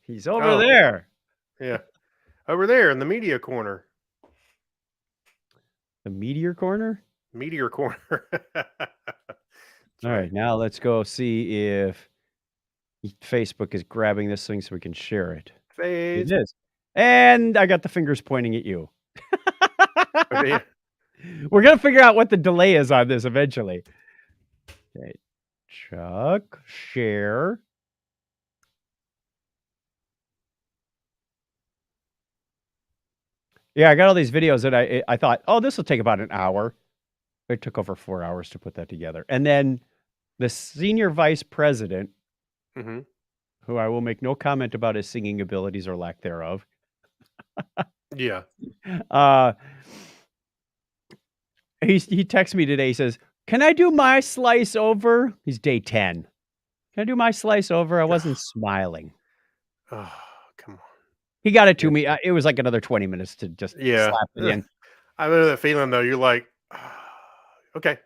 He's over Oh, there. yeah. Over there in the media corner. The meteor corner? Meteor corner. That's All right. right, now let's go see if Facebook is grabbing this thing so we can share it. It Phase. is. And I got the fingers pointing at you. Okay, yeah. We're gonna figure out what the delay is on this eventually. Okay. Chuck, share. Yeah, I got all these videos that I thought, oh, this will take about an hour. It took over 4 hours to put that together. And then the senior vice president, Hmm. who I will make no comment about his singing abilities or lack thereof, Yeah. uh, he texted me today. He says, "Can I do my slice over?" He's day 10. "Can I do my slice over?" I wasn't smiling. Oh, come on. He got it Yeah. to me. It was like another 20 minutes to just Yeah. slap it in. I know that feeling though. You're like, okay.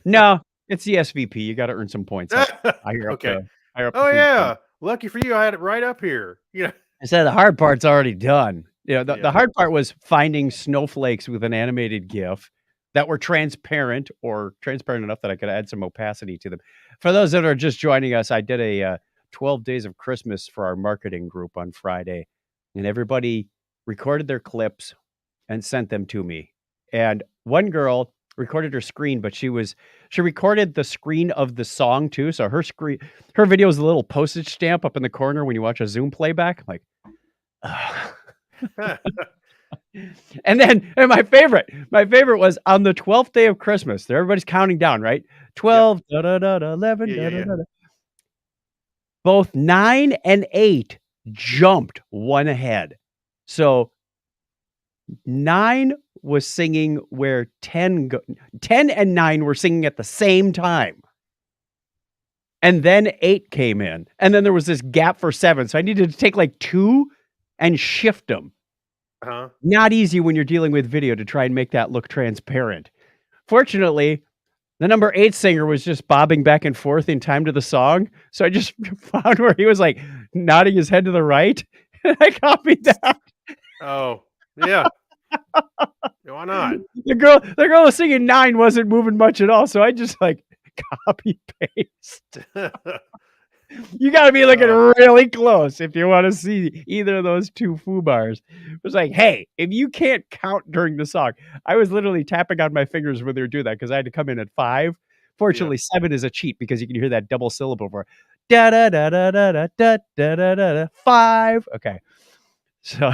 No, it's the SVP. You got to earn some points up higher up Okay. the higher up the Oh food chain. yeah. Lucky for you, I had it right up here. I said the hard part's already done. You know, the Yeah. hard part was finding snowflakes with an animated GIF that were transparent or transparent enough that I could add some opacity to them. For those that are just joining us, I did a 12 Days of Christmas for our marketing group on Friday, and everybody recorded their clips and sent them to me. And one girl recorded her screen, but she recorded the screen of the song too. So her video is a little postage stamp up in the corner when you watch a Zoom playback. I'm like, ugh. And my favorite was on the 12th day of Christmas. Everybody's counting down, right? Yep. 12, da da da da, 11, Yeah. da Yeah. da Yeah. da. Both 9 and 8 jumped one ahead. So 9 was singing where 10 and 9 were singing at the same time. And then 8 came in. And then there was this gap for 7. So I needed to take like 2 and shift them. Uh-huh. Not easy when you're dealing with video to try and make that look transparent. Fortunately, the number 8 singer was just bobbing back and forth in time to the song. So I just found where he was like nodding his head to the right. And I copied that. Oh, yeah. Why not? The girl who was singing 9 wasn't moving much at all. So I just like copy paste. You got to be looking really close if you want to see either of those two foo bars. It was like, hey, if you can't count during the song, I was literally tapping on my fingers when they were doing that because I had to come in at 5. Fortunately, 7 is a cheat because you can hear that double syllable for da da da da da da da da da da 5. Okay, so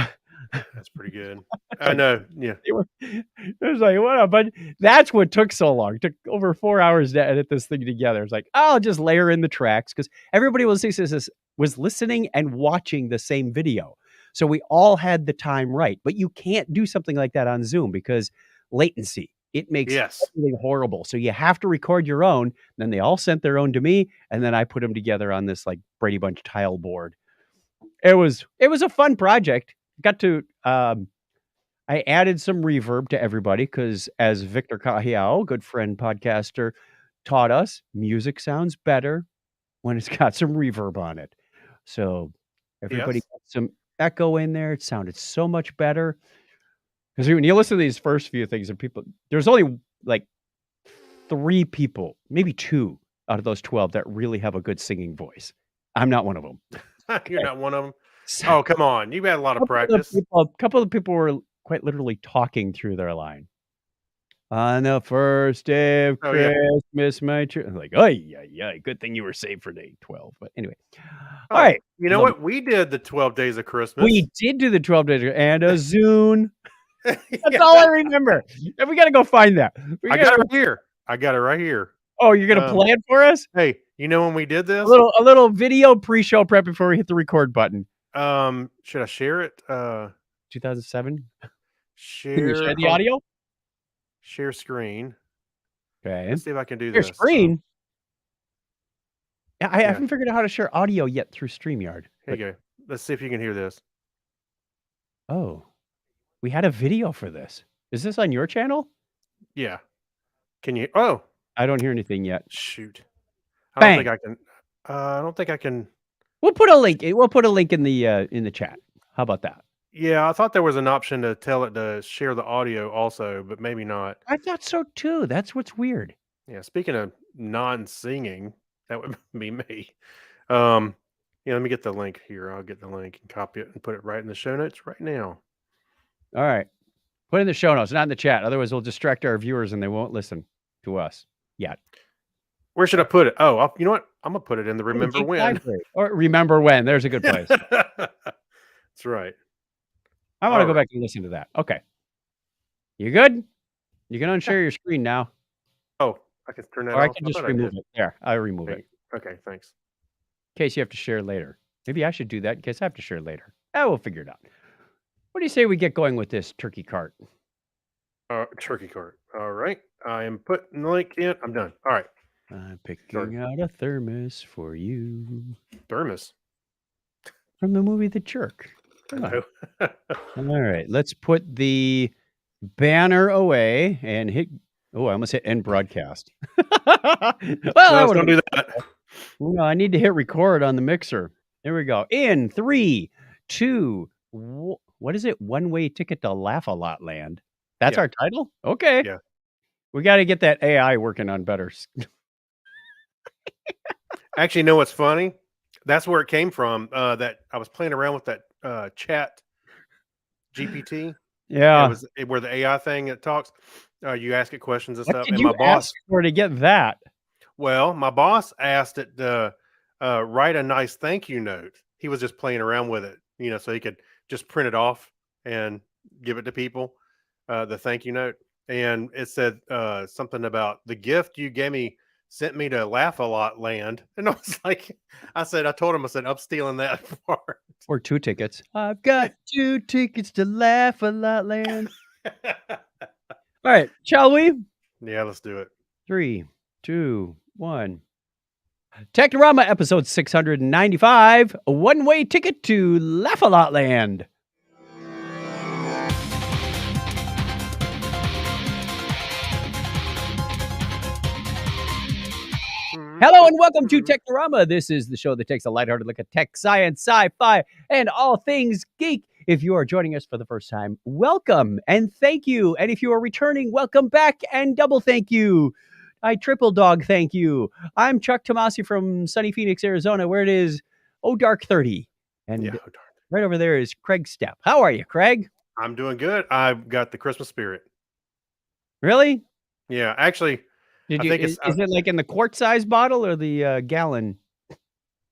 That's pretty good. I know. Yeah. it was like, what up? But that's what took so long. It took over 4 hours to edit this thing together. It's like, I'll just layer in the tracks because everybody was listening and watching the same video. So we all had the time right. But you can't do something like that on Zoom because latency. It makes Yes. everything horrible. So you have to record your own. Then they all sent their own to me. And then I put them together on this like Brady Bunch tile board. It was a fun project. Got to I added some reverb to everybody because, as Victor Cahiao, good friend podcaster, taught us, music sounds better when it's got some reverb on it. So everybody Yes. got some echo in there. It sounded so much better. Because when you listen to these first few things, and there's only like 3 people, maybe 2 out of those 12 that really have a good singing voice. I'm not one of them. You're not one of them. So, Oh, come on. You've had a lot of practice. a couple of people were quite literally talking through their line. On the first day of Oh, yeah. Christmas, my like, oh yeah, good thing you were saved for day 12. But anyway, all Oh, right. you know what? We did the 12 days of Christmas. We did do the 12 days and a Zune. That's Yeah, all I remember. And we got to go find that. I got it right here. I got it right here. Oh, you're gonna play it for us? Hey, you know when we did A this? little video pre-show prep before we hit the record button. Should I share it? 2007. Can you Share share the audio? Share screen. Okay. Let's see if I can do Share this. screen. Yeah, I Yeah. haven't figured out how to share audio yet through StreamYard. Here you go. Let's see if you can hear this. Oh, we had a video for this. Is this on your channel? Yeah. Can you? Oh, I don't hear anything yet. shoot. I don't Bang. think I can. I don't think I can. We'll put a link. We'll put a link in the chat. How about that? Yeah, I thought there was an option to tell it to share the audio also, but maybe not. I thought so too. That's what's weird. Yeah, speaking of non-singing, that would be me. Um, yeah, let me get the link here. I'll get the link and copy it and put it right in the show notes right now. All right. Put it in the show notes, not in the chat. Otherwise, we'll distract our viewers and they won't listen to us yet. Where should I put it? Oh, you know what? I'm gonna put it in the In the remember Geek when. Library. Or remember when. There's a good place. That's right. I want to All go right. back and listen to that. Okay. You good? You can unshare your screen now. Oh, I can turn that Or I off. can I just thought I remove did. it. There. I'll remove it. Okay, thanks. In case you have to share later. Maybe I should do that in case I have to share later. We'll figure it out. What do you say we get going with this turkey cart? Turkey cart. All right. I am putting the link in. I'm done. All right. I'm picking out a thermos for you. Thermos. From the movie The Jerk. Come on. All right. Let's put the banner away and hit. Oh, I almost hit end broadcast. No, don't do that. No, I need to hit record on the mixer. There we go. In 3, 2, what is it? One-way ticket to Laugh-A-Lot Land. That's our title? Okay. Yeah. We got to get that AI working on better. Actually, you know what's funny? That's where it came from. That I was playing around with that chat GPT. Yeah. It was where the AI thing that talks. You ask it questions and stuff. Did And you my boss ask for to get that? Well, my boss asked it to write a nice thank you note. He was just playing around with it, so he could just print it off and give it to people, the thank you note. And it said something about the gift you gave me sent me to Laugh-A-Lot Land. And I was like, I told him, I'm stealing that part. Or 2 tickets. I've got 2 tickets to Laugh-A-Lot Land. All right, shall we? Yeah, let's do it. 3, 2, 1. Technorama episode 695, a one-way ticket to Laugh-A-Lot Land. Hello and welcome to Technorama. This is the show that takes a lighthearted look at tech, science, sci-fi, and all things geek. If you are joining us for the first time, welcome and thank you. And if you are returning, welcome back and double thank you. I triple dog thank you. I'm Chuck Tomasi from sunny Phoenix, Arizona, where it is dark 30. And right over there is Craig Stepp. How are you, Craig? I'm doing good. I've got the Christmas spirit. Really? Yeah, actually. Is it like in the quart size bottle or the gallon?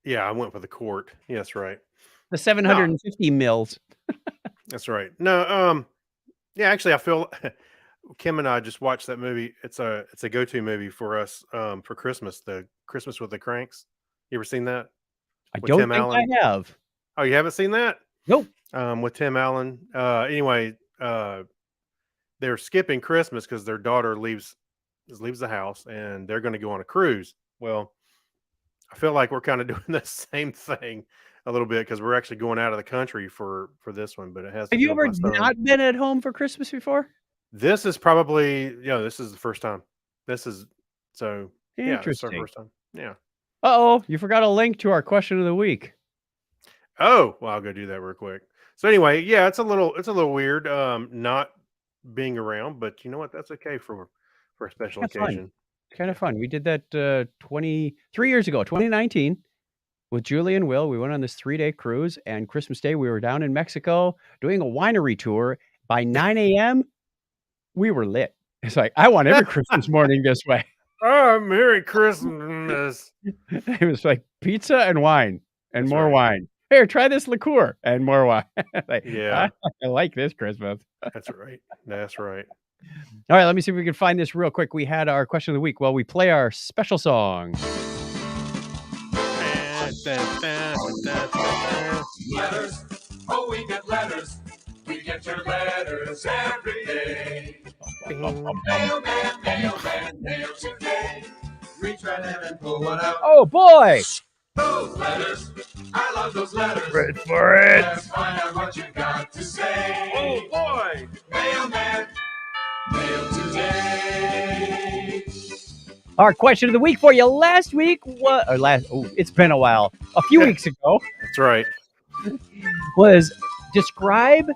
Yeah, I went for the quart. Yes, right. The 750 mils. That's right. No, yeah, actually, I feel Kim and I just watched that movie. It's a go-to movie for us for Christmas. The Christmas with the Cranks. You ever seen that? I don't think I have. Oh, you haven't seen that? Nope. With Tim Allen. Anyway, they're skipping Christmas because their daughter leaves the house and they're going to go on a cruise. Well, I feel like we're kind of doing the same thing a little bit because we're actually going out of the country for this one. But it has. Have you ever not been at home for Christmas before? This is probably this is the first time. This is so interesting. Yeah, it's our first time. Yeah. Uh-oh, you forgot a link to our question of the week. Oh, well, I'll go do that real quick. So anyway, yeah, it's a little weird not being around, but you know what? That's okay for a special occasion. Fun. It's kind of fun. We did that 23 years ago, 2019, with Julie and Will. We went on this 3-day cruise, and Christmas Day we were down in Mexico doing a winery tour. By 9 a.m., we were lit. It's like, I want every Christmas morning this way. Oh, Merry Christmas. It was like pizza and wine and more wine. Here, try this liqueur and more wine. Like, yeah. I like this Christmas. That's right. That's right. All right, let me see if we can find this real quick. We had our question of the week. Well, we play our special song. Letters. Oh, we get letters. We get your letters every day. Mailman, mailman, mail today. Reach right in and pull one out. Oh, boy. Those letters. I love those letters. Ready for it. Let's find out what you got to say. Oh, boy. Mailman, mail today. Our question of the week for you last week it's been a while. A few weeks ago That's right. was describe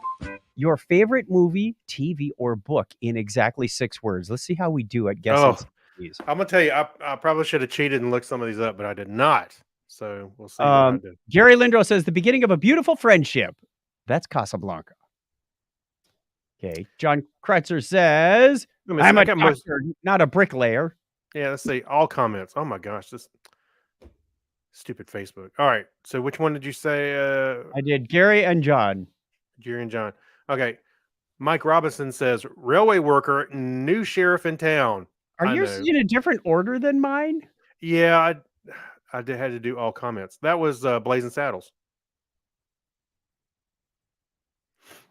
your favorite movie, TV, or book in exactly 6 words. Let's see how we do at guessing Oh. some of these. I'm gonna tell you, I probably should have cheated and looked some of these up, but I did not. So we'll see what I do. Gary Lindros says the beginning of a beautiful friendship. That's Casablanca. Okay. John Kretzer says I'm a doctor, not a bricklayer. Yeah, let's see. All comments. Oh my gosh, this stupid Facebook. All right. So which one did you say? I did Gary and John. Jerry and John. Okay. Mike Robinson says railway worker, new sheriff in town. Are yours in a different order than mine? Yeah, I had to do all comments. That was Blazing Saddles.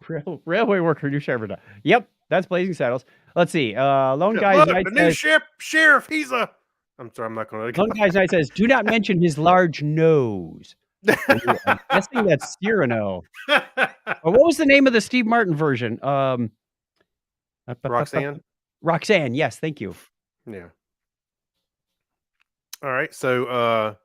Railway worker, new sheriff. Yep, that's Blazing Saddles. Let's see. Lone Guy's Night the new sheriff. He's a. I'm sorry, I'm not going to. Lone Guy's Night says, "Do not mention his large nose." Ooh, I'm guessing that's Cyrano. Or what was the name of the Steve Martin version? Roxanne. Roxanne. Yes, thank you. Yeah. All right. So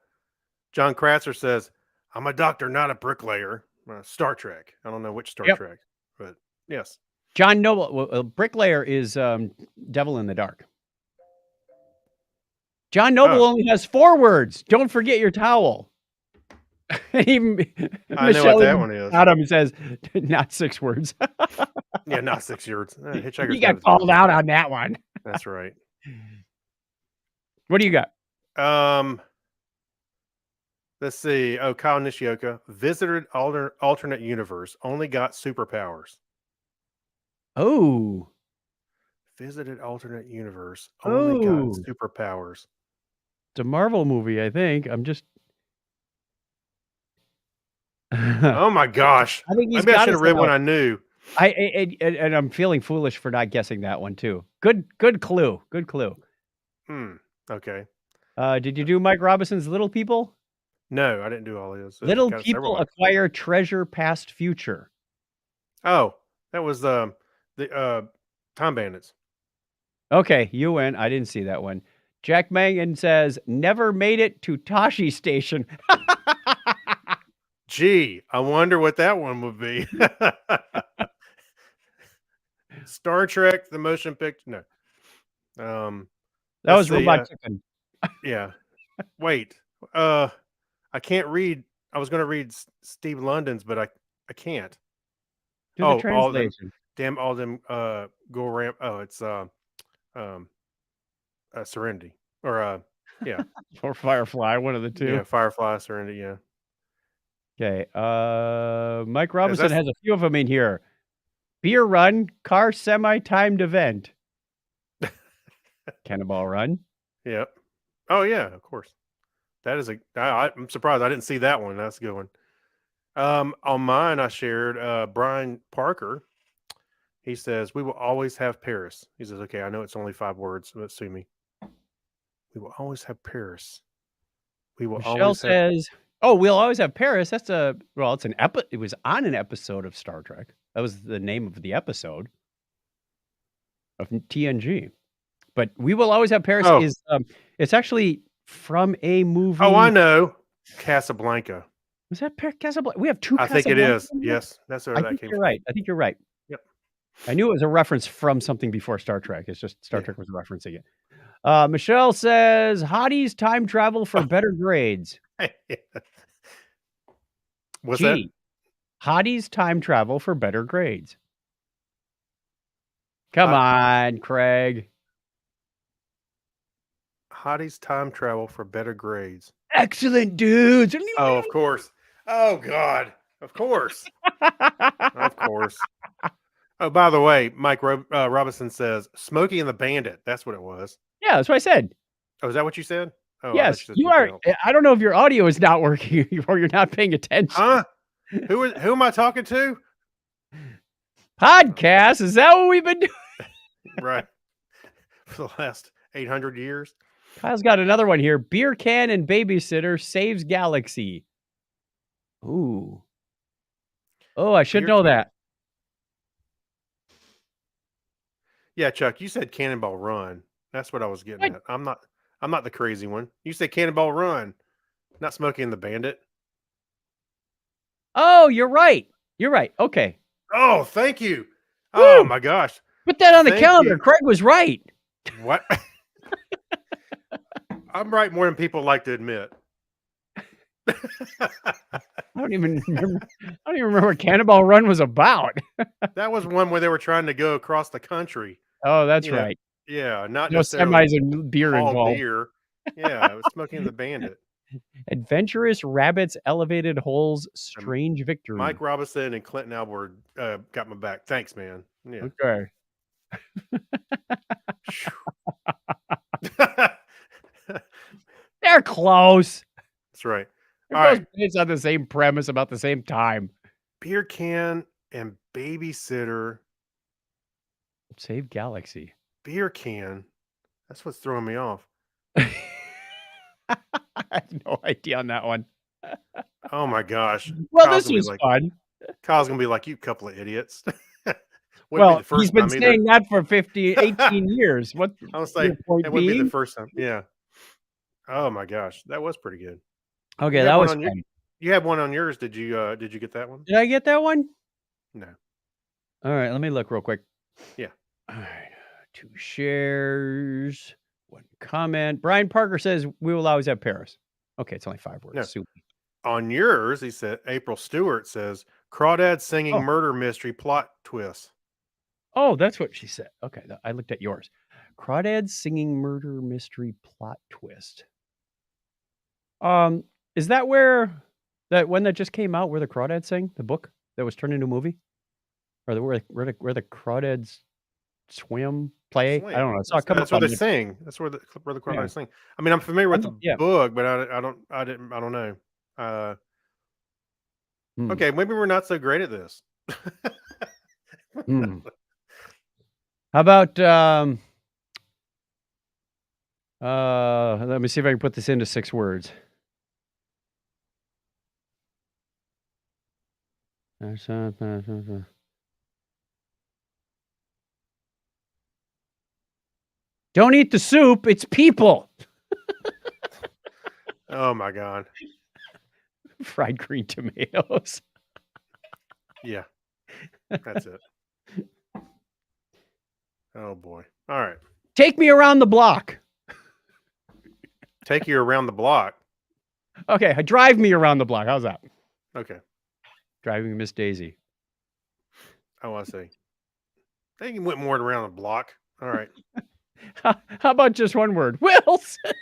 John Kratzer says, "I'm a doctor, not a bricklayer." Star Trek. I don't know which Star Trek, but yes. John Noble. Bricklayer is Devil in the Dark. John Noble only has 4 words. Don't forget your towel. Even I know what that one is. Adam says not 6 words. Yeah, not 6 words. You got called out on that one. That's right. What do you got? Let's see. Oh, Kyle Nishioka visited alternate universe. Only got superpowers. Oh. Visited alternate universe. Only got superpowers. It's a Marvel movie, I think. I'm just. Oh my gosh! I think maybe I should have read one I knew. And I'm feeling foolish for not guessing that one too. Good clue. Good clue. Okay. Did you do Mike Robinson's Little People? No, I didn't do all those. Little people acquire treasure past future. Oh, that was the Time Bandits. Okay, you win. I didn't see that one. Jack Mangan says, never made it to Tashi Station. Gee, I wonder what that one would be. Star Trek, the motion picture. No. That was Robot Chicken. Yeah. Wait. I can't read. I was going to read Steve London's, but I can't. Do the translation. All them go ramp. Oh, it's Serenity or yeah. Or Firefly, one of the two. Yeah, Firefly, Serenity, yeah. Okay. Mike Robinson has a few of them in here. Beer run, car semi-timed event. Cannonball Run. Yep. Oh yeah, of course. That is I'm surprised I didn't see that one. That's a good one. On mine, I shared Brian Parker. He says, "We will always have Paris." He says, "Okay, I know it's only 5 words, but sue me. We will always have Paris. We will Michelle always says, "Oh, we'll always have Paris." That's it was on an episode of Star Trek. That was the name of the episode of TNG. But "We Will Always Have Paris" is it's actually from a movie. Oh, I know. Casablanca. Was that Casablanca? We have 2 I think it is. Yes, that's where that came from. You're right. I think you're right. Yep. I knew it was a reference from something before Star Trek. It's just Star Trek was referencing it. Michelle says, "Hotties time travel for better grades." What's that? Hotties time travel for better grades. Come on, Craig. Hotties time travel for better grades. Excellent, dudes. Oh, of course. Oh, God. Of course. Of course. Oh, by the way, Mike Robinson says, "Smokey and the Bandit." That's what it was. Yeah, that's what I said. Oh, is that what you said? Oh, yes, you are. I don't know if your audio is not working or you're not paying attention. Huh? Who am I talking to? Podcast. Is that what we've been doing? Right. For the last 800 years. Kyle's got another one here. Beer can and babysitter saves galaxy. Ooh. Oh, I should know that. Yeah, Chuck, you said Cannonball Run. That's what I was getting at. I'm not I'm not the crazy one. You say Cannonball Run, not Smokey and the Bandit. Oh, you're right. You're right. Okay. Oh, thank you. Oh Woo! my gosh. Put that on the Thank calendar. you. Craig was right. What? I'm right more than people like to admit. I don't even remember what Cannonball Run was about. That was one where they were trying to go across the country. Oh, that's You know, right. yeah, not No necessarily semis and beer haul involved. beer. Yeah, it was Smokey and the Bandit. Adventurous rabbits, elevated holes, strange victory. Mike Robinson and Clinton Albert got my back. Thanks, man. Yeah. Okay. They're close. That's right. They're All both right. based on the same premise about the same time. Beer can and babysitter. Save Galaxy. Beer can. That's what's throwing me off. I have no idea on that one. Oh my gosh. Well, Kyle's this gonna be was like, fun. Kyle's gonna be like, you couple of idiots. Wouldn't be Well, the first he's been time saying that for 18 years. What I was your like, point it wouldn't be the being? first time. Yeah. Oh my gosh, that was pretty good. Okay, You that had one was on your fun. you had one on yours. Did you get that one? Did I get that one? No. All right, let me look real quick. Yeah. All right, 2 shares, 1 comment. Brian Parker says we will always have Paris. Okay, it's only 5 words. No. Super. On yours, he said April Stewart says Crawdad singing Oh. murder mystery plot twist. Oh, that's what she said. Okay, I looked at yours. Crawdad singing murder mystery plot twist. Is that where that one that just came out where the crawdads sing, the book that was turned into a movie? Or where the crawdads swim, play? I don't know. I saw it come That's up where on they the sing. That's where the crawdads Yeah. sing. I mean, I'm familiar with the Yeah. book, but I don't know. Okay, maybe we're not so great at this. Hmm. How about let me see if I can put this into 6 words. Don't eat the soup, it's people. Oh my god. Fried green tomatoes. Yeah. That's it. Oh boy. All right. Take me around the block. Take you around the block. Okay, drive me around the block. How's that? Okay. Driving Miss Daisy. Oh, I see. They went more around the block. All right. How about just one word? Wilson.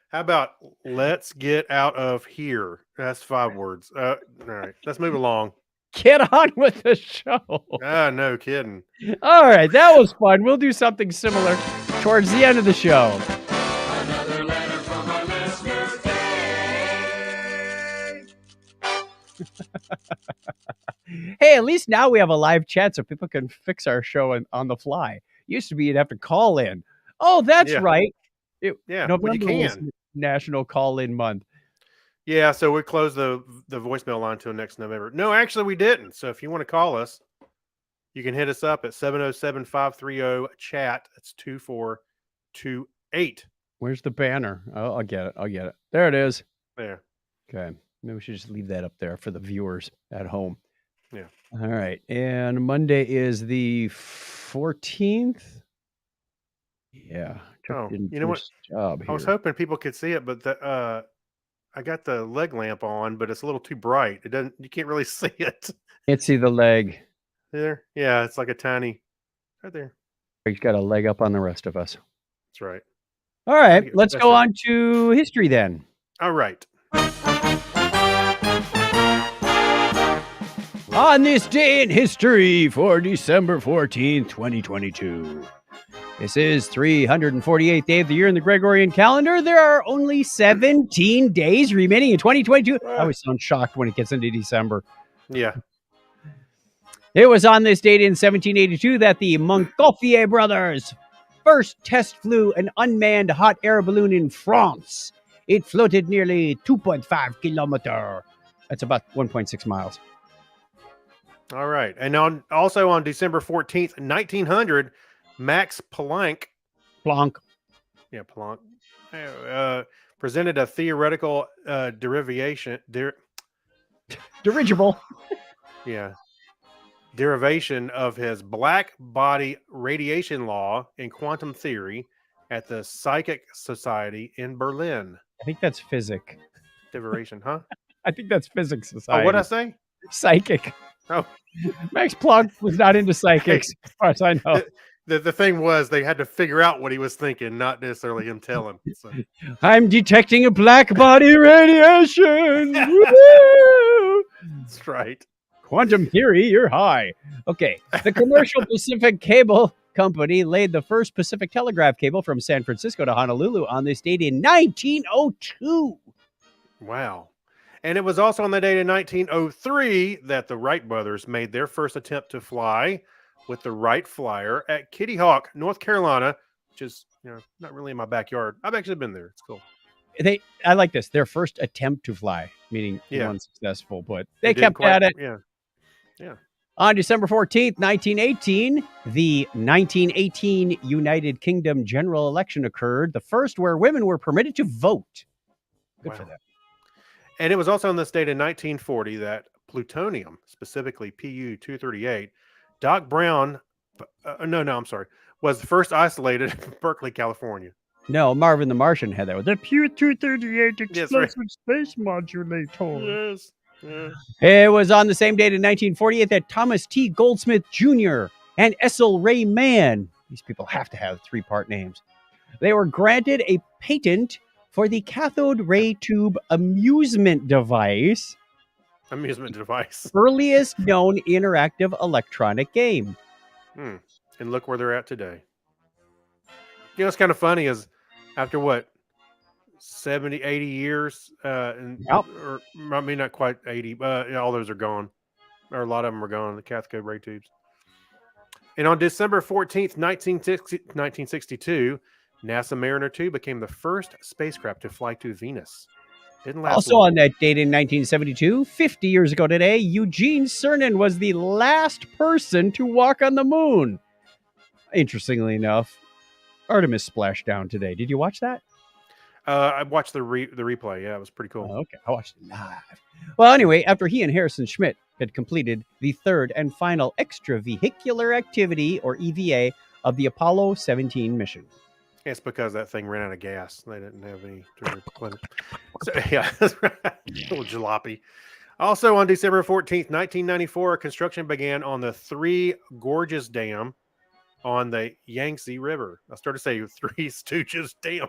How about let's get out of here? That's 5 words. All right. Let's move along. Get on with the show. No kidding. All right, that was fun. We'll do something similar towards the end of the show. Another letter from a listener. Hey, at least now we have a live chat so people can fix our show on the fly. Used to be you'd have to call in. Oh, that's Yeah. right. Yeah, well, November you was can. National Call-In Month. Yeah, so we closed the voicemail line until next November. No, actually we didn't. So if you want to call us, you can hit us up at 707-530-CHAT. That's 2428. Where's the banner? Oh, I'll get it. There it is. There. Okay. Maybe we should just leave that up there for the viewers at home. Yeah. All right. And Monday is the 14th. Yeah. Oh, you know what? Job I was here. hoping people could see it, but I got the leg lamp on, but it's a little too bright. You can't really see it. Can't see the leg. There. Yeah, it's like a tiny right there. He's got a leg up on the rest of us. That's right. All right. get Let's go faster. on to history then. All right. On this day in history for December 14th, 2022. This is 348th day of the year in the Gregorian calendar. There are only 17 days remaining in 2022. I always sound shocked when it gets into December. Yeah. It was on this date in 1782 that the Montgolfier brothers first test flew an unmanned hot air balloon in France. It floated nearly 2.5 kilometers. That's about 1.6 miles. All right. And also on December 14th, 1900, Max Planck Yeah, Planck. Presented a theoretical Dirigible. yeah, derivation of his black body radiation law in quantum theory at the Psychic Society in Berlin. I think that's physic. Derivation, huh? I think that's physics Oh, what'd I society. say? Psychic. Oh, Max Planck was not into psychics, as far as I know. the thing was they had to figure out what he was thinking, not necessarily him telling. So. I'm detecting a black body radiation. Woo! That's right. Quantum theory, you're high. Okay. The Commercial Pacific Cable Company laid the first Pacific Telegraph cable from San Francisco to Honolulu on this date in 1902. Wow. And it was also on the date in 1903 that the Wright brothers made their first attempt to fly with the Wright Flyer at Kitty Hawk, North Carolina, which is not really in my backyard. I've actually been there. It's cool. I like this. Their first attempt to fly, meaning unsuccessful, but they kept at it. Yeah. Yeah. On December 14th, 1918, the 1918 United Kingdom general election occurred, the first where women were permitted to vote. Good for them. And it was also on this date in 1940 that plutonium, specifically Pu-238, Doc Brown, I'm sorry, was first isolated in Berkeley, California. No, Marvin the Martian had that. The Pu-238 explosive space modulator. Yes. Yeah. It was on the same date in 1948 that Thomas T. Goldsmith Jr. and Ethel Ray Mann, these people have to have three-part names, they were granted a patent for the cathode ray tube amusement device. Earliest known interactive electronic game. And look where they're at today. You know what's kind of funny is after what, 70, 80 years, or I mean, not quite 80, all those are gone. Or a lot of them are gone, the cathode ray tubes. And on December 14th, 1962, NASA Mariner 2 became the first spacecraft to fly to Venus. Didn't last also long. On that date in 1972, 50 years ago today, Eugene Cernan was the last person to walk on the moon. Interestingly enough, Artemis splashed down today. Did you watch that? I watched the replay. Yeah, it was pretty cool. Oh, okay, I watched it live. Well, anyway, after he and Harrison Schmitt had completed the third and final extravehicular activity, or EVA, of the Apollo 17 mission. It's because that thing ran out of gas. They didn't have any to replenish. So, yeah, that's right. Little jalopy. Also on December 14th, 1994, construction began on the Three Gorges Dam on the Yangtze River. I started to say Three Stooges Dam.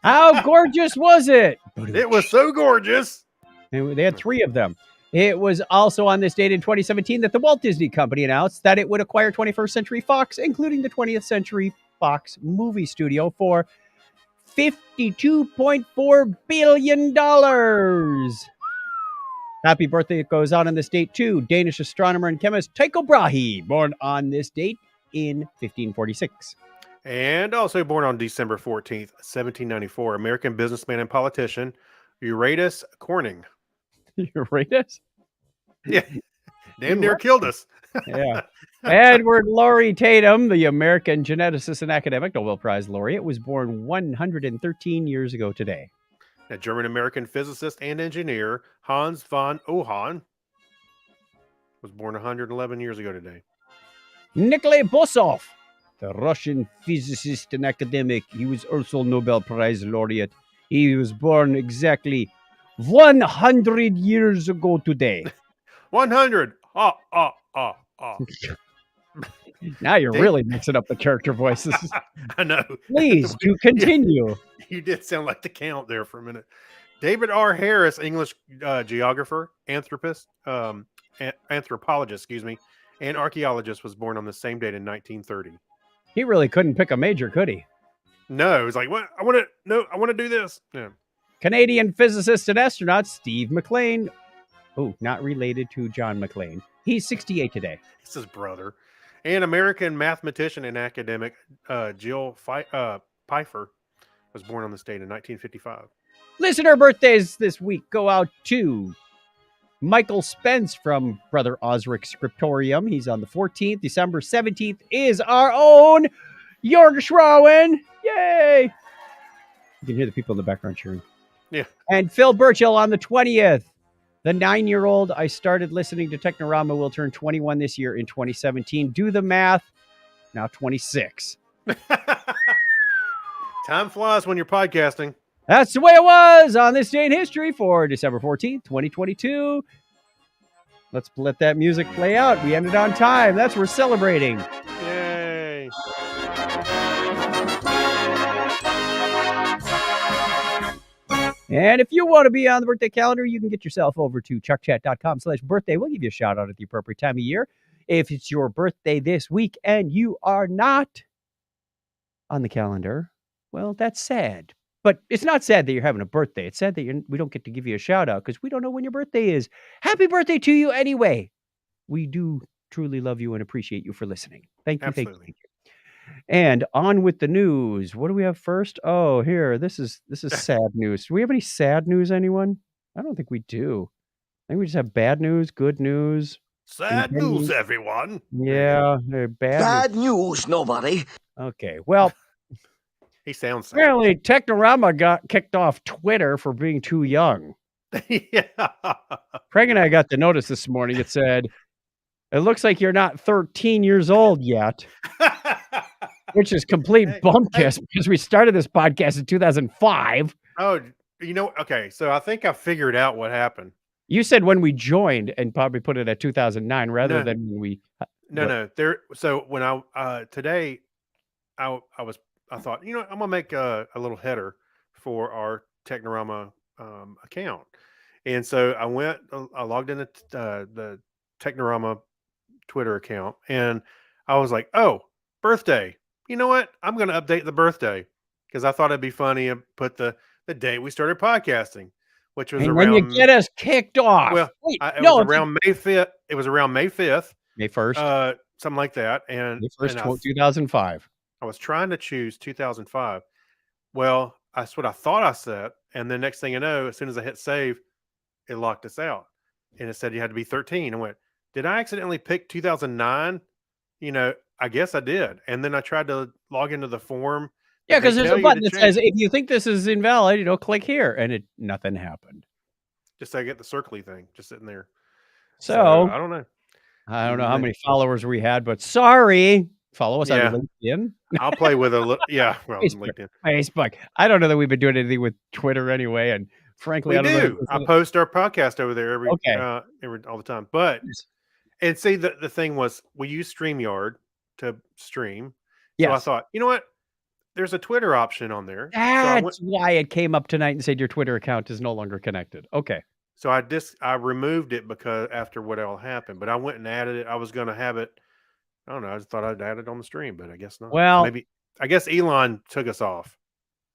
How gorgeous was it? It was so gorgeous. And they had three of them. It was also on this date in 2017 that the Walt Disney Company announced that it would acquire 21st Century Fox, including the 20th Century Fox movie studio, for $52.4 billion. Happy birthday goes on this date, too. Danish astronomer and chemist Tycho Brahe, born on this date in 1546. And also born on December 14th, 1794, American businessman and politician, Eurytus Corning. Eurytus? Yeah. Damn near killed us. Yeah. Edward Laurie Tatum, the American geneticist and academic Nobel Prize laureate, was born 113 years ago today. A German-American physicist and engineer, Hans von Ohan, was born 111 years ago today. Nikolai Bosov, the Russian physicist and academic. He was also Nobel Prize laureate. He was born exactly 100 years ago today. 100. Now you're really mixing up the character voices. I know. Please do continue. You did sound like the count there for a minute. David R. Harris, English geographer, anthropologist, and archaeologist, was born on the same date in 1930. He really couldn't pick a major, could he? No, he was like, "What? I want to do this." Yeah. Canadian physicist and astronaut Steve McLean. Oh, not related to John McLean. He's 68 today. It's his brother. And American mathematician and academic Jill Pfeiffer was born on this date in 1955. Listener birthdays this week go out to Michael Spence from Brother Osric Scriptorium. He's on the 14th. December 17th is our own Jorg Schrauen. Yay! You can hear the people in the background cheering. Yeah. And Phil Burchill on the 20th. The 9-year-old I started listening to Technorama will turn 21 this year in 2017. Do the math. Now 26. Time flies when you're podcasting. That's the way it was on this day in history for December 14th, 2022. Let's let that music play out. We ended on time. That's what we're celebrating. Yay. And if you want to be on the birthday calendar, you can get yourself over to chuckchat.com/birthday. We'll give you a shout out at the appropriate time of year. If it's your birthday this week and you are not on the calendar, well, that's sad. But it's not sad that you're having a birthday. It's sad that we don't get to give you a shout out because we don't know when your birthday is. Happy birthday to you anyway. We do truly love you and appreciate you for listening. Thank you. Absolutely. Thank you. And on with the news. What do we have first? Oh, here. This is sad news. Do we have any sad news, anyone? I don't think we do. I think we just have bad news, good news. Sad news, everyone. Yeah, bad news, nobody. Okay, well, he sounds sad. Apparently Technorama got kicked off Twitter for being too young. Yeah. Craig and I got the notice this morning. It said, it looks like you're not 13 years old yet. Which is complete bumkiss because we started this podcast in 2005. Oh, okay. So I think I figured out what happened. You said when we joined and probably put it at 2009 rather than when we. No. So when today, I thought, I'm gonna make a little header for our Technorama account, and so I logged in the Technorama Twitter account, and I was like, oh, birthday. You know what? I'm going to update the birthday because I thought it'd be funny and put the date we started podcasting, which was around. When you get us kicked off. Well, it was around May 5th. It was around May 5th. May 1st. Something like that. And May 1st, 2005. I was trying to choose 2005. Well, that's what I thought I said. And the next thing I know, as soon as I hit save, it locked us out. And it said you had to be 13. I went, did I accidentally pick 2009? I guess I did. And then I tried to log into the form. Yeah, because there's a button that says, if you think this is invalid, click here. And nothing happened. Just so I get the circly thing just sitting there. So I don't know. I don't know how many followers we had, but sorry. Follow us on LinkedIn. I'll play with LinkedIn. Facebook. I don't know that we've been doing anything with Twitter anyway. And frankly, I don't know. I post our podcast over there all the time. But, and see, the thing was, we use StreamYard to stream. So I thought, you know what? There's a Twitter option on there. That's why it came up tonight and said your Twitter account is no longer connected. Okay. So I removed it because after what all happened, but I went and added it. I was going to have it. I don't know. I just thought I'd add it on the stream, but I guess not. Well, I guess Elon took us off.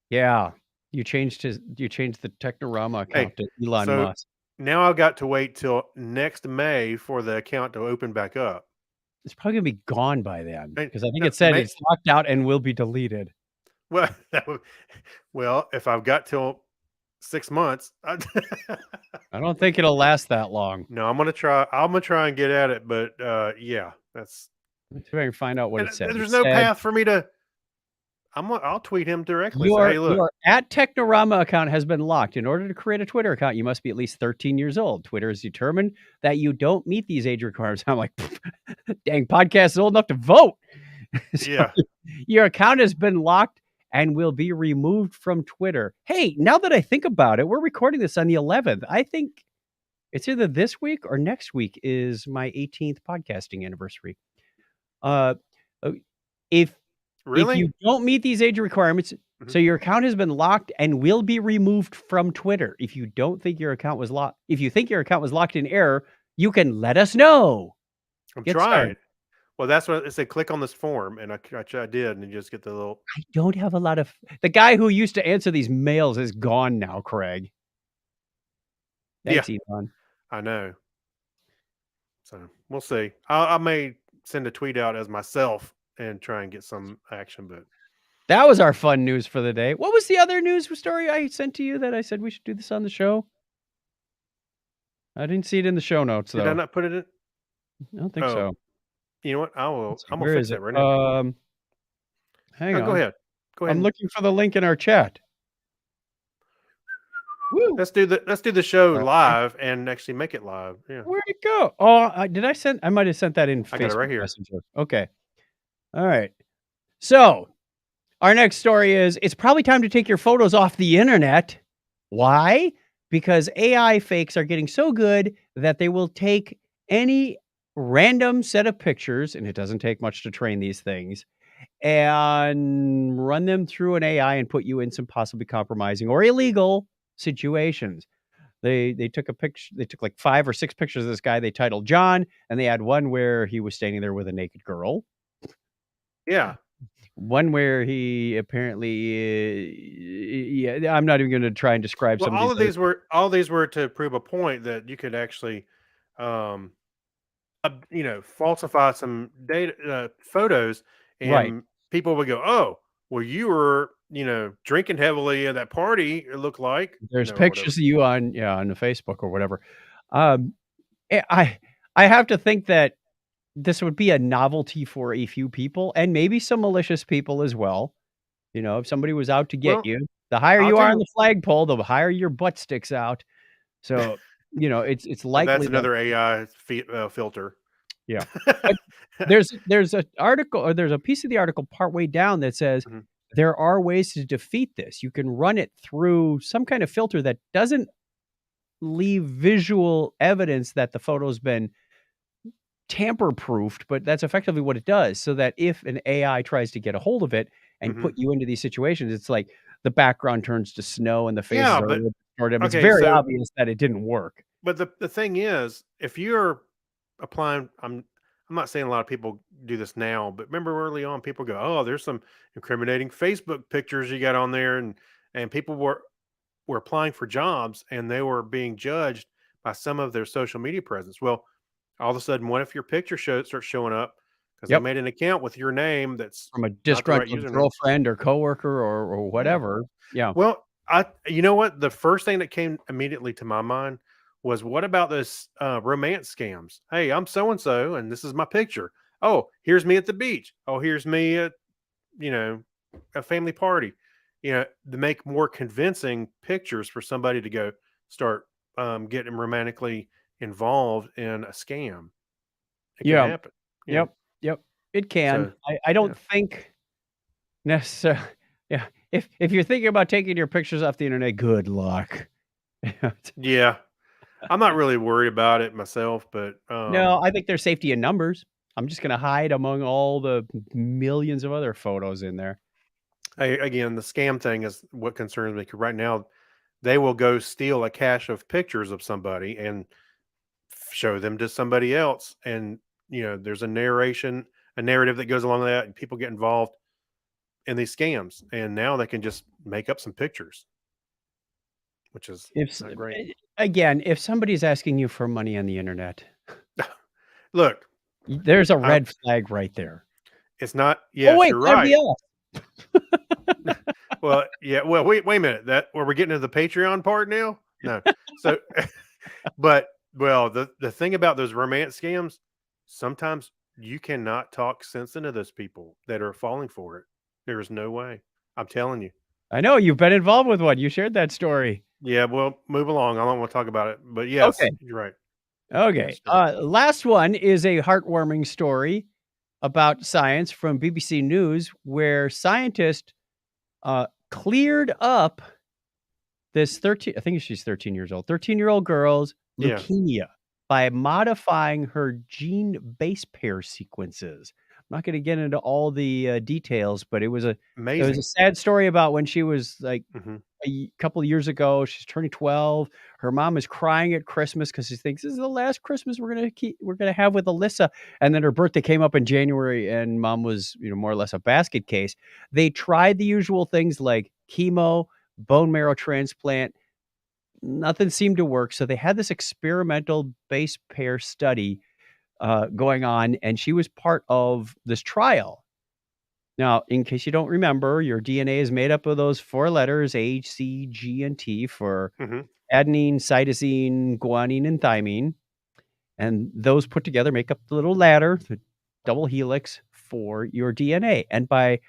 Yeah. You changed the Technorama account to Elon Musk. Now I've got to wait till next May for the account to open back up. It's probably going to be gone by then because I think it said it's locked out and will be deleted. Well, if I've got till 6 months, I don't think it'll last that long. No, I'm gonna try and get at it, but that's. Let's try and find out what it said. There's no path for me to. I'll tweet him directly. Your @Technorama account has been locked. In order to create a Twitter account, you must be at least 13 years old. Twitter has determined that you don't meet these age requirements. I'm like, dang, podcast is old enough to vote. So your account has been locked and will be removed from Twitter. Hey, now that I think about it, we're recording this on the 11th. I think it's either this week or next week is my 18th podcasting anniversary. If you don't meet these age requirements, so your account has been locked and will be removed from Twitter. If you don't think your account was locked, if you think your account was locked in error, you can let us know. I'm trying. Well, that's what it said. Click on this form, and I did, and you just get the little. I don't have a lot of. The guy who used to answer these mails is gone now, Craig. Thanks, Elon. I know. So we'll see. I may send a tweet out as myself and try and get some action, but that was our fun news for the day. What was the other news story I sent to you that I said we should do this on the show? I didn't see it in the show notes, though. Did I not put it in? I don't think so. You know what? I'm gonna fix it right now. Hang on. Go ahead. I'm looking for the link in our chat. Woo! Let's do the show Okay. live and actually make it live. Yeah, Where'd it go? Oh, did I send I might have sent that in I got it right Facebook here. Messenger. Okay. All right. So, our next story is it's probably time to take your photos off the internet. Why? Because AI fakes are getting so good that they will take any random set of pictures, and it doesn't take much to train these things, and run them through an AI and put you in some possibly compromising or illegal situations. They took a picture they took like 5 or 6 pictures of this guy they titled John, and they had one where he was standing there with a naked girl, Yeah. one where he apparently, yeah, I'm not even gonna try and describe Well, some of these other. all these were to prove a point that you could actually, um, falsify some data photos, Right. and people would go, "Oh, well, you were, drinking heavily at that party. It looked like, There's or whatever." pictures of you on yeah, on the Facebook or whatever. Um, eh, I have to think that this would be a novelty for a few people and maybe some malicious people as well. You know, if somebody was out to get Well, you, the higher I'll you tell are on you. the flagpole, the higher your butt sticks out. So, it's That's likely that another AI filter. yeah. But there's a article or there's a piece of the article partway down that says Mhm. there are ways to defeat this. You can run it through some kind of filter that doesn't leave visual evidence that the photo's been tamper proofed, but that's effectively what it does. So that if an AI tries to get a hold of it and put Mhm. you into these situations, it's like the background turns to snow and the faces Yeah, are a but little distorted. It's okay, very so obvious that it didn't work. but the thing is, if you're applying, I'm not saying a lot of people do this now, but remember early on, people go, "Oh, there's some incriminating Facebook pictures you got on there," and people were applying for jobs and they were being judged by some of their social media presence. Well, all of a sudden, what if your picture starts showing up because they Yep. made an account with your name that's From a not the right disgruntled username? girlfriend or coworker or Yeah. whatever. Yeah. Well, you know what? The first thing that came immediately to my mind was, what about this romance scams? Hey, I'm so and so, and this is my picture. Oh, here's me at the beach. Oh, here's me at you know a family party. To make more convincing pictures for somebody to go start getting romantically involved in a scam. It can Yeah. happen. You know, Yep. Yep. It can. so I yeah, don't think necessarily yeah. If you're thinking about taking your pictures off the internet, good luck. yeah. I'm not really worried about it myself, but No, I think there's safety in numbers. I'm just gonna hide among all the millions of other photos in there. again, the scam thing is what concerns me. 'Cause right now, they will go steal a cache of pictures of somebody and show them to somebody else, and there's a narrative that goes along with that, and people get involved in these scams, and now they can just make up some pictures, which is If s not great. again, if somebody's asking you for money on the internet, Look, there's a I, red flag right there. it's not. Oh, Yes, wait, you're somebody right. else. Well, yeah. Well, wait a minute. That were we getting to the Patreon part now? No. So, but well, the thing about those romance scams, sometimes you cannot talk sense into those people that are falling for it. There is no way. I'm telling you. I know you've been involved with one. You shared that story. Yeah. Well, move along. I don't want to talk about it, but Okay. yes, you're right. Okay. Yes, sir. Last one is a heartwarming story about science from BBC News where scientists cleared up this 13 I think she's 13 years old, 13-year-old girl's Yeah. leukemia by modifying her gene base pair sequences. I'm not gonna get into all the, details, but it was a Amazing. sad story about when she was, like, Hmm. a couple of years ago, she's turning 12. Her mom is crying at Christmas because she thinks, "This is the last Christmas we're gonna have with Alyssa," and then her birthday came up in January, and mom was, more or less a basket case. They tried the usual things like chemo, bone marrow transplant, nothing seemed to work, so they had this experimental base pair study, going on, and she was part of this trial. Now, in case you don't remember, your DNA is made up of those 4 letters A, C, G, and T for Hmm. adenine, cytosine, guanine, and thymine, and those put together make up the little ladder, the double helix for your DNA, and by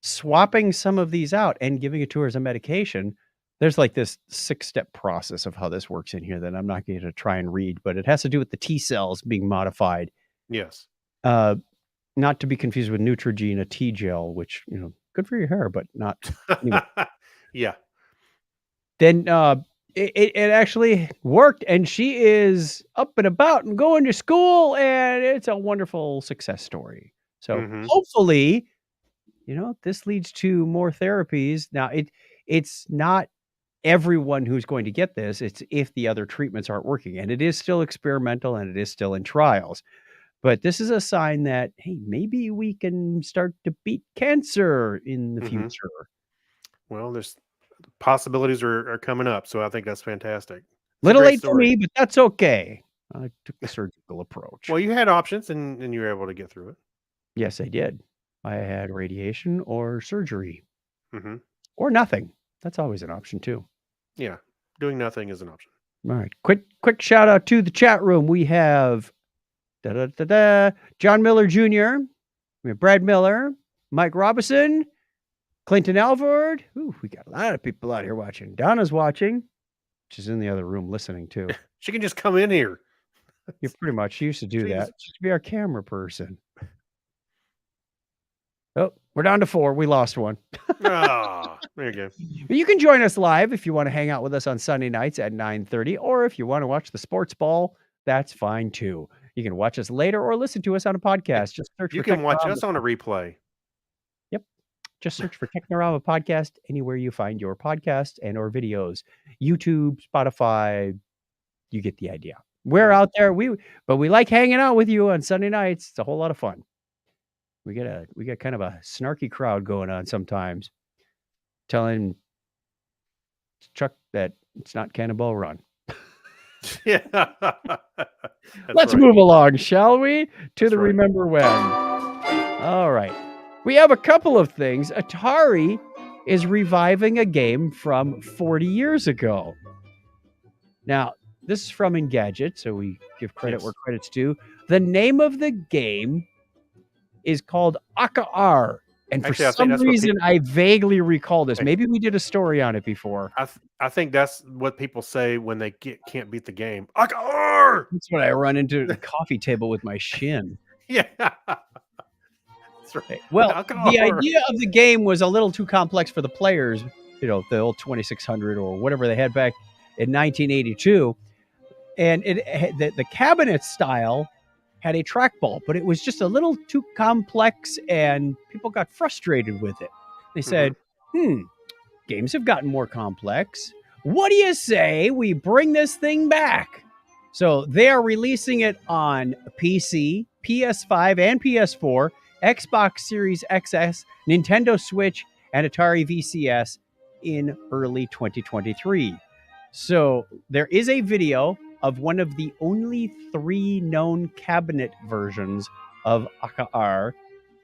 swapping some of these out and giving it to her as a medication, There's like this 6-step process of how this works in here that I'm not going to try and read, but it has to do with the T cells being modified. Yes. Not to be confused with Neutrogena T gel, which, good for your hair, but not. Anyway. Yeah. Then it actually worked, and she is up and about and going to school, and it's a wonderful success story. So hopefully, this leads to more therapies. Now, it's not everyone who's going to get this. It's if the other treatments aren't working, and it is still experimental and it is still in trials. But this is a sign that, hey, maybe we can start to beat cancer in the future. Well, there's possibilities are coming up, so I think that's fantastic. It's a Little great late for story. me, but that's okay. I took the surgical approach. Well, you had options and you were able to get through it. Yes, I did. I had radiation or surgery Mm-hmm. or nothing. That's always an option too. Yeah. Doing nothing is an option. All right. Quick shout out to the chat room. We have John Miller Jr., we have Brad Miller, Mike Robinson, Clinton Alvord. Ooh, we got a lot of people out here watching. Donna's watching. She's in the other room listening too. She can just come in here. You pretty much she used to do that. She used to be our camera person. Oh, we're down to 4. We lost one. Ah, there you go. You can join us live if you want to hang out with us on Sunday nights at 9:30, or if you want to watch the sports ball, that's fine too. You can watch us later or listen to us on a podcast. Just search You for can watch Technorama. us on a replay. Yep. Just search for Technorama Podcast anywhere you find your podcast and or videos. YouTube, Spotify, you get the idea. We're out there. But we like hanging out with you on Sunday nights. It's a whole lot of fun. We get kind of a snarky crowd going on sometimes, telling Chuck that it's not Cannonball Run. Yeah. Let's move along, shall we? To the right. Remember When. All right. We have a couple of things. Atari is reviving a game from 40 years ago. Now, this is from Engadget, so we give credit where credit's due. The name of the game is called Aka-R. And for some reason, I vaguely recall this. Maybe we did a story on it before. I think that's what people say when they can't beat the game. Aka-R! That's what I run into at the coffee table with my shin. Yeah. That's right. Well, the idea of the game was a little too complex for the players, the old 2600 or whatever they had back in 1982. And the cabinet style had a trackball, but it was just a little too complex and people got frustrated with it. They said, games have gotten more complex. What do you say we bring this thing back? So they are releasing it on PC, PS5 and PS4, Xbox Series XS, Nintendo Switch, and Atari VCS in early 2023. So there is a video of one of the only 3 known cabinet versions of Aka-R.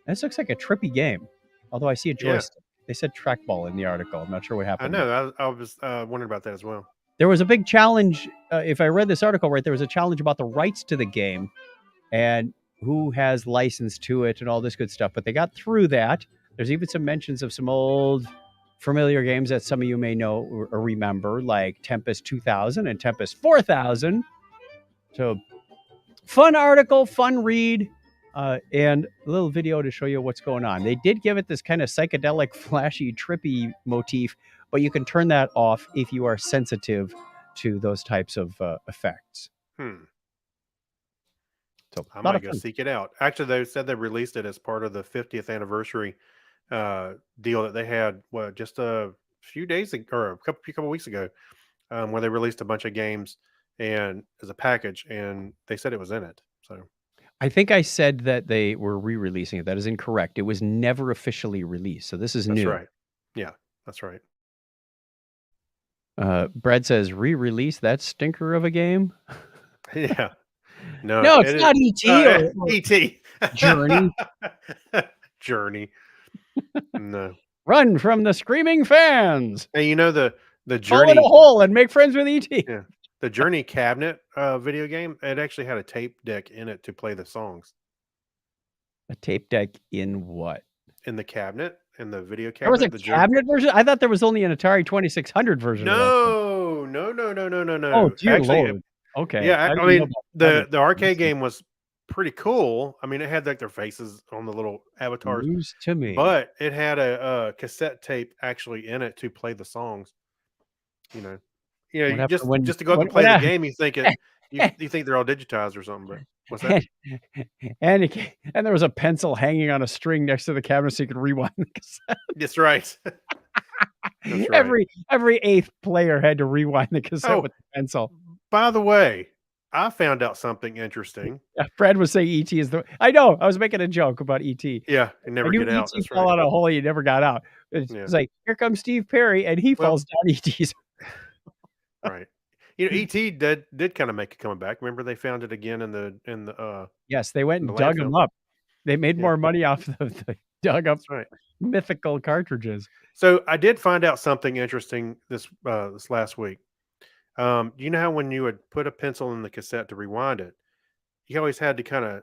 This looks like a trippy game, although I see a joystick. They said trackball in the article. I'm not sure what happened. I know. I was wondering about that as well. There was a big challenge. If I read this article right, there was a challenge about the rights to the game and who has license to it and all this good stuff. But they got through that. There's even some mentions of some old familiar games that some of you may know or remember, like Tempest 2000 and Tempest 4000. So fun article, fun read, and a little video to show you what's going on. They did give it this kind of psychedelic, flashy, trippy motif, but you can turn that off if you are sensitive to those types of effects. So I might go seek it out. Actually, they said they released it as part of the 50th anniversary deal that they had just a few days ago, or a couple weeks ago, where they released a bunch of games and as a package, and they said it was in it. So I think I said that they were re-releasing it. That is incorrect. It was never officially released. So this is new. That's right. Yeah, that's right. Brad says re-release that stinker of a game. Yeah. No, it's not E.T. or E.T. Journey. Journey. No. Run from the screaming fans. Hey, the Journey. Fall in a hole and make friends with E.T. Yeah. The Journey cabinet video game, it actually had a tape deck in it to play the songs. A tape deck in what? In the cabinet. in the video There was a cabinet. cabinet version? I thought there was only an Atari 2600 version of that thing. No. Oh, dear Actually, lord. Okay. yeah, I I didn't know mean, about the cabinet arcade versions. game was pretty cool. I mean, it had like their faces on the little avatars, News to me. but it had a cassette tape actually in it to play the songs. You know, What you happened just when to go up and what play the happened? game, you think it, you think they're all digitized or something. But what's that? And there was a pencil hanging on a string next to the cabinet so you could rewind the cassette. That's right. That's right. Every 8th player had to rewind the cassette Oh, with the pencil. by the way, I found out something interesting. Yeah, Fred was saying ET is the I know, I was making a joke about ET. Yeah, you I never knew get out. ET That's fell right. out of a hole he never got out. Yeah. It's like, here comes Steve Perry, and he Well, falls down ET's. right. ET did kind of make a comeback. Remember they found it again in the Yes, they went in the and dug landfill. him up. They made Yeah, more money off the dug up that's right. mythical cartridges. So I did find out something interesting this last week. You know how when you would put a pencil in the cassette to rewind it, you always had to kind of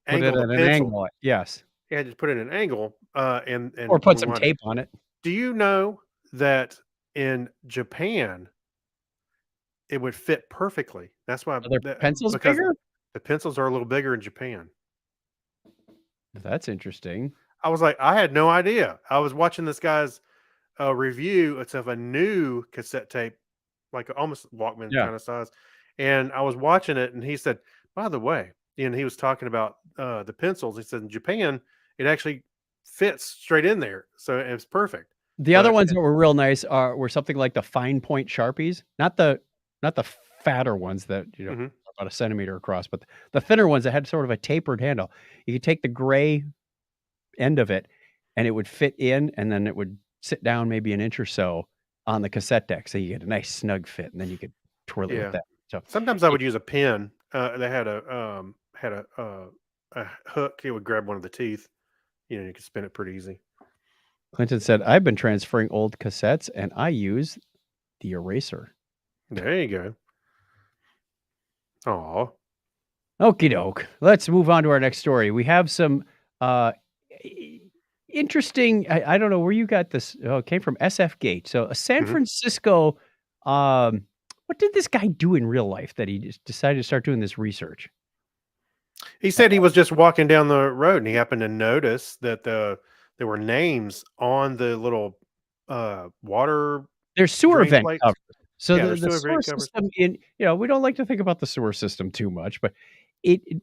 Put it angle the at an pencil. angle, yes, You had to put it at an angle or and put some rewind it. tape on it. Do you know that in Japan it would fit perfectly? That's why Are their pencils because bigger? the pencils are a little bigger in Japan. That's interesting. I was like, I had no idea. I was watching this guy's review. It's of a new cassette tape, like almost Walkman Yeah. kind of size. And I was watching it, and he said, by the way, and he was talking about the pencils. He said in Japan, it actually fits straight in there, so it's perfect. The other But ones that were real nice were something like the fine point Sharpies, not the fatter ones that, mhm. about a centimeter across, but the thinner ones that had sort of a tapered handle. You could take the gray end of it, and it would fit in, and then it would sit down maybe an inch or so on the cassette deck, so you get a nice snug fit, and then you could twirl it with Yeah. that. So Sometimes I it would use a pen. They had a hook. It would grab one of the teeth. You could spin it pretty easy. Clinton said, "I've been transferring old cassettes, and I use the eraser." There you go. Oh, Okie doke. Let's move on to our next story. We have some interesting. I don't know where you got this. Oh, it came from SF Gate. So a San mhm. Francisco. What did this guy do in real life that he just decided to start doing this research? He said he was just walking down the road and he happened to notice that there were names on the little water There's sewer drain vent plates. covers. So Yeah, the there's the sewer sewer drain covers. system we don't like to think about the sewer system too much, but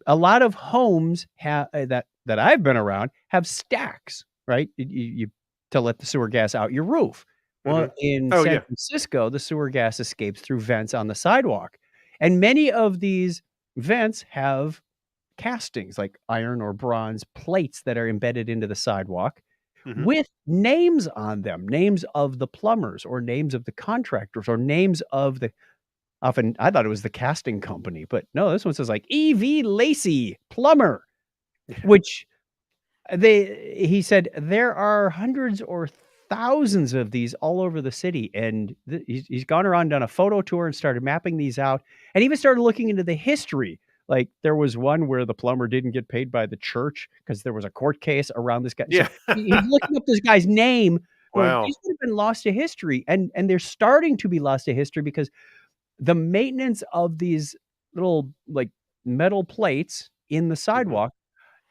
a lot of homes have that I've been around have stacks, right? You to let the sewer gas out your roof. Well, Mhm. in Oh San yeah. Francisco, the sewer gas escapes through vents on the sidewalk, and many of these vents have castings, like iron or bronze plates that are embedded into the sidewalk Mhm. with names on them, names of the plumbers or names of the contractors or names of the often I thought it was the casting company, but no, this one says like E.V. Lacey, plumber, which he said there are hundreds or thousands of these all over the city, and he's gone around, done a photo tour, and started mapping these out, and even started looking into the history. Like there was one where the plumber didn't get paid by the church because there was a court case around this guy. So Yeah. he's looking up this guy's name, going, Wow. these would have been lost to history, and they're starting to be lost to history because the maintenance of these little like metal plates in the Mhm. sidewalk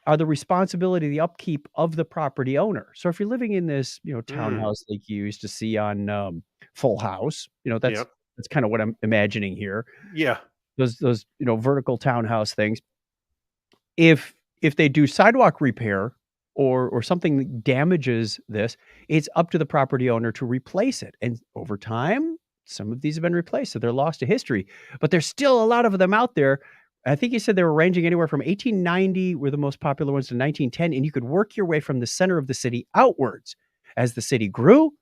are the responsibility, the upkeep of the property owner. So if you're living in this, Mm. townhouse like you used to see on, Full House, that's Yep. that's kinda what I'm imagining here. Yeah. Those, vertical townhouse things. If they do sidewalk repair or something that damages this, it's up to the property owner to replace it, and over time, some of these have been replaced, so they're lost to history, but there's still a lot of them out there. I think you said they were ranging anywhere from 1890 were the most popular ones to 1910, and you could work your way from the center of the city outwards. As the city grew,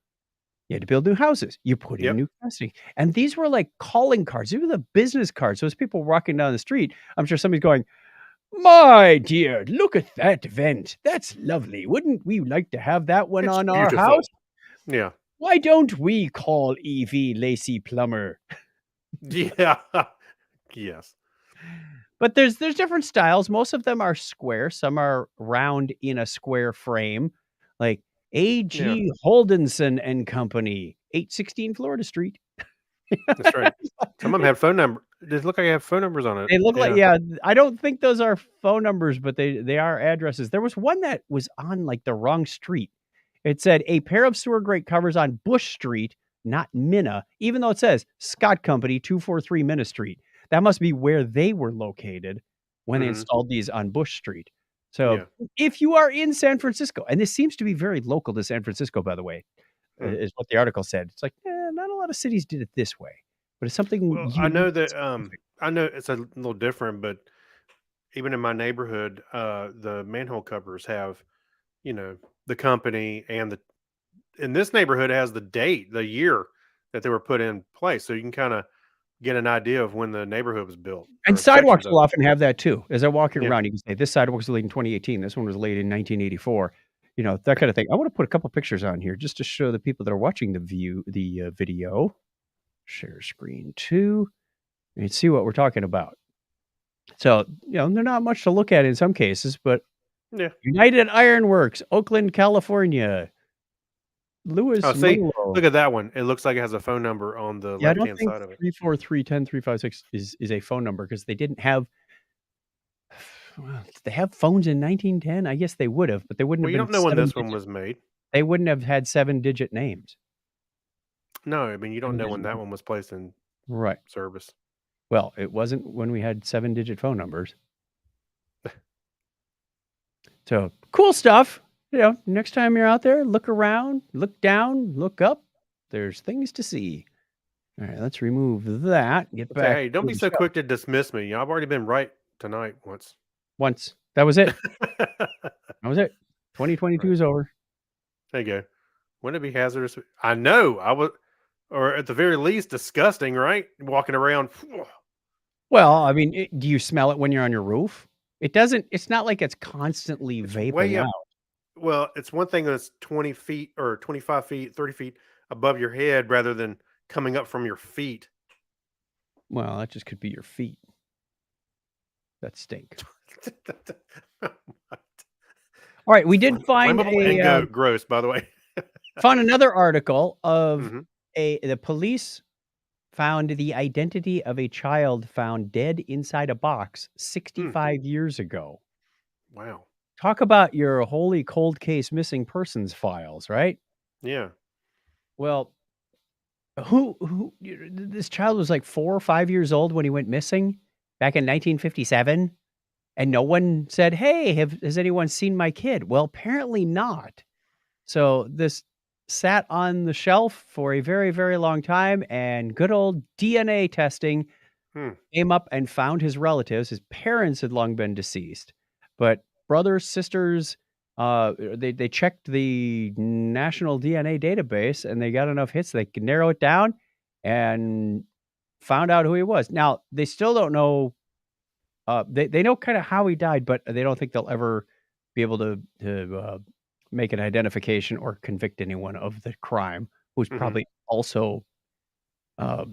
you had to build new houses. You put in Yep. new casting, and these were like calling cards. These were the business cards. So as people walking down the street, I'm sure somebody's going, "My dear, look at that vent. That's lovely. Wouldn't we like to have that one It's on our house? beautiful. Yeah. Why don't we call E.V. Lacey Plumber?" Yeah. Yes. But there's different styles. Most of them are square. Some are round in a square frame. Like Yeah, A.G. Holdenson and Company, 816 Florida Street. that's right. Some of them have phone number. They look like they have phone numbers on it. They look like, Yeah. yeah, I don't think those are phone numbers, but they are addresses. There was one that was on, like, the wrong street. It said, "A pair of sewer grate covers on Bush Street, not Minna," even though it says Scott Company, 243 Minna Street. That must be where they were located when they Hmm. installed these on Bush Street. So, Yeah. if you are in San Francisco, and this seems to be very local to San Francisco, by the way, Hmm. is what the article said. It's like, not a lot of cities did it this way, but it's something Well, I unique know and that specific. I know it's a little different, but even in my neighborhood, the manhole covers have, the company and the in this neighborhood it has the date, the year that they were put in place, so you can kind of get an idea of when the neighborhood was built And or sections sidewalks will of it. often have that too. As I walk Yeah. around, you can say, "This sidewalk was laid in 2018. This one was laid in 1984." That kinda thing. I wanna put a couple pictures on here just to show the people that are watching the video. Share screen too, and see what we're talking about. So, they're not much to look at in some cases, but Yeah. United Iron Works, Oakland, California, Oh, Louis see, Merlo. look at that one. It looks like it has a phone number on the Yeah, I don't left-hand think side of it. 343-10356 is a phone number because they didn't have. Well, did they have phones in 1910? I guess they would have, but they wouldn't Well, have you been don't know when 7 this one digit. was made. They wouldn't have had 7-digit names. No, I mean, you don't know when 7-digit that name. one was placed in Right. service. Well, it wasn't when we had 7-digit phone numbers. So, cool stuff. Next time you're out there, look around, look down, look up. There's things to see. All right, let's remove that. Get Say, back hey, don't to be the so show. quick to dismiss me. I've already been right tonight once. Once. That was it. Right. That was it. 2022 is over. There you go. Wouldn't it be hazardous? I know. I would, or at the very least, disgusting, right? Walking around. Well, I mean, do you smell it when you're on your roof? It's not like it's constantly It's vaping way out. up. Well, it's one thing that's 20 feet or 25 feet, 30 feet above your head rather than coming up from your feet. Well, that just could be your feet that stink. All right, we did find Flammable and gross, by the way. found another article of Mhm. the police found the identity of a child found dead inside a box Hmm. 65 years ago. Wow. Talk about your holy cold case missing persons files, right? Yeah. Well, this child was like 4 or 5 years old when he went missing back in 1957, and no one said, "Hey, has anyone seen my kid?" Well, apparently not. So this sat on the shelf for a very, very long time, and good old DNA testing Hmm. came up and found his relatives. His parents had long been deceased, but brothers, sisters, they checked the national DNA database and they got enough hits they could narrow it down and found out who he was. Now they still don't know. They know kind of how he died, but they don't think they'll ever be able to make an identification or convict anyone of the crime, who's Mhm. probably uh,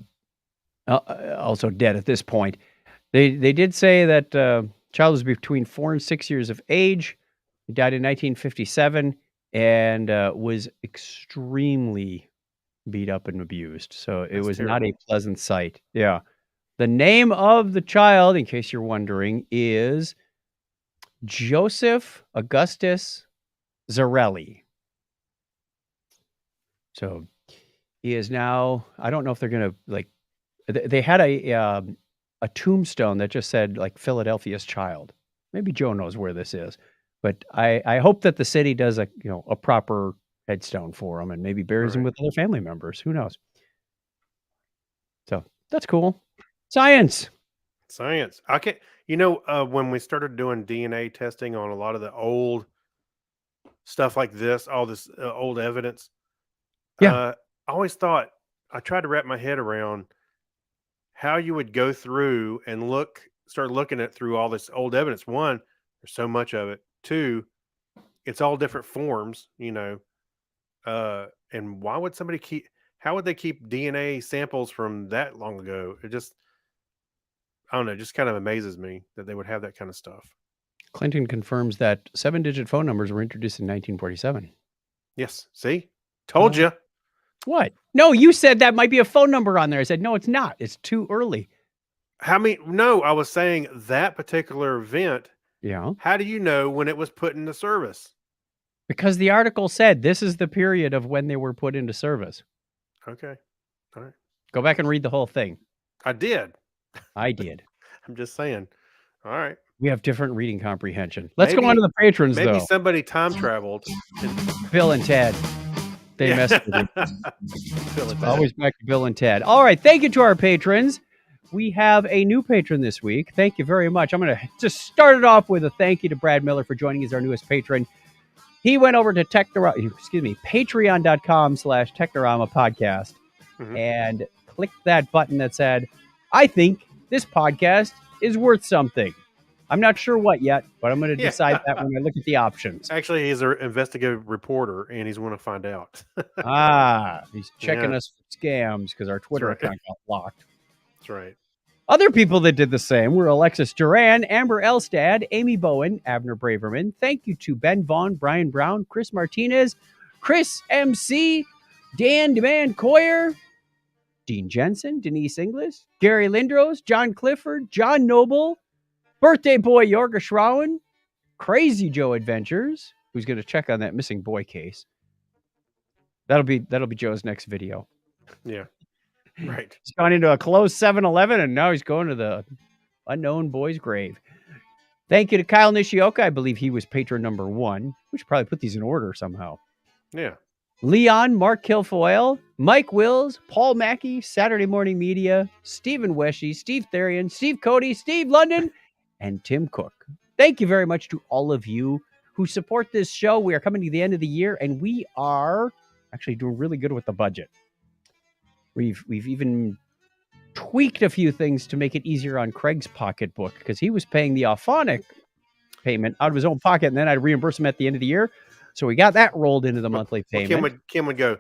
also dead at this point. They did say that child was between 4 and 6 years of age. He died in 1957 and was extremely beat up and abused. So it That's was not a terrible. pleasant sight. Yeah. The name of the child, in case you're wondering, is Joseph Augustus Zarelli. So he is now, I don't know if they're going to like, they had a tombstone that just said like Philadelphia's child. Maybe Joe knows where this is, but I hope that the city does a proper headstone for him and maybe buries him Right. with other family members. Who knows? So that's cool. Science. Science. I can when we started doing DNA testing on a lot of the old stuff like this, all this old evidence, Yeah. I always thought I tried to wrap my head around how you would go through and start looking at through all this old evidence. One, there's so much of it. Two, it's all different forms, and why would somebody keep how would they keep DNA samples from that long ago? It just I don't know, it just kind of amazes me that they would have that kind of stuff. Clinton confirms that 7-digit phone numbers were introduced in 1947. Yes. See? Told Well, you. what? No, you said that might be a phone number on there. I said, no, it's not. It's too early. No, I was saying that particular event. Yeah. How do you know when it was put into service? Because the article said this is the period of when they were put into service. Okay. All right. Go back and read the whole thing. I did. I did. I'm just saying. All right. We have different reading comprehension. Let's go on to the patrons, Maybe though. somebody time traveled. Bill and Ted. They messed with it. Bill and Ted. Always back to Bill and Ted. All right. Thank you to our patrons. We have a new patron this week. Thank you very much. I'm going to just start it off with a thank you to Brad Miller for joining as our newest patron. He went over to patreon.com/Technorama podcast and clicked that button that said, I think this podcast is worth something. I'm not sure what yet, but I'm going to decide that when I look at the options. Actually, he's an investigative reporter, and he's going to find out. He's checking us for scams because our Twitter account got locked. That's right. Other people that did the same were Alexis Duran, Amber Elstad, Amy Bowen, Abner Braverman. Thank you to Ben Vaughn, Brian Brown, Chris Martinez, Chris MC, Dan Demand Coyer, Dean Jensen, Denise Inglis, Gary Lindros, John Clifford, John Noble, Birthday Boy Yorga Schrauen, Crazy Joe Adventures, who's going to check on that missing boy case. That'll be Joe's next video. Yeah. Right. He's gone into a closed 7-Eleven, and now he's going to the unknown boy's grave. Thank you to Kyle Nishioka. I believe he was patron number 1. We should probably put these in order somehow. Yeah. Leon, Mark Kilfoyle, Mike Wills, Paul Mackey, Saturday Morning Media, Stephen Weshy, Steve Therian, Steve Cody, Steve London, and Tim Cook. Thank you very much to all of you who support this show. We are coming to the end of the year, and we are actually doing really good with the budget. We've even tweaked a few things to make it easier on Craig's pocketbook because he was paying the Auphonic payment out of his own pocket, and then I'd reimburse him at the end of the year. So we got that rolled into the monthly payment. Kim would go,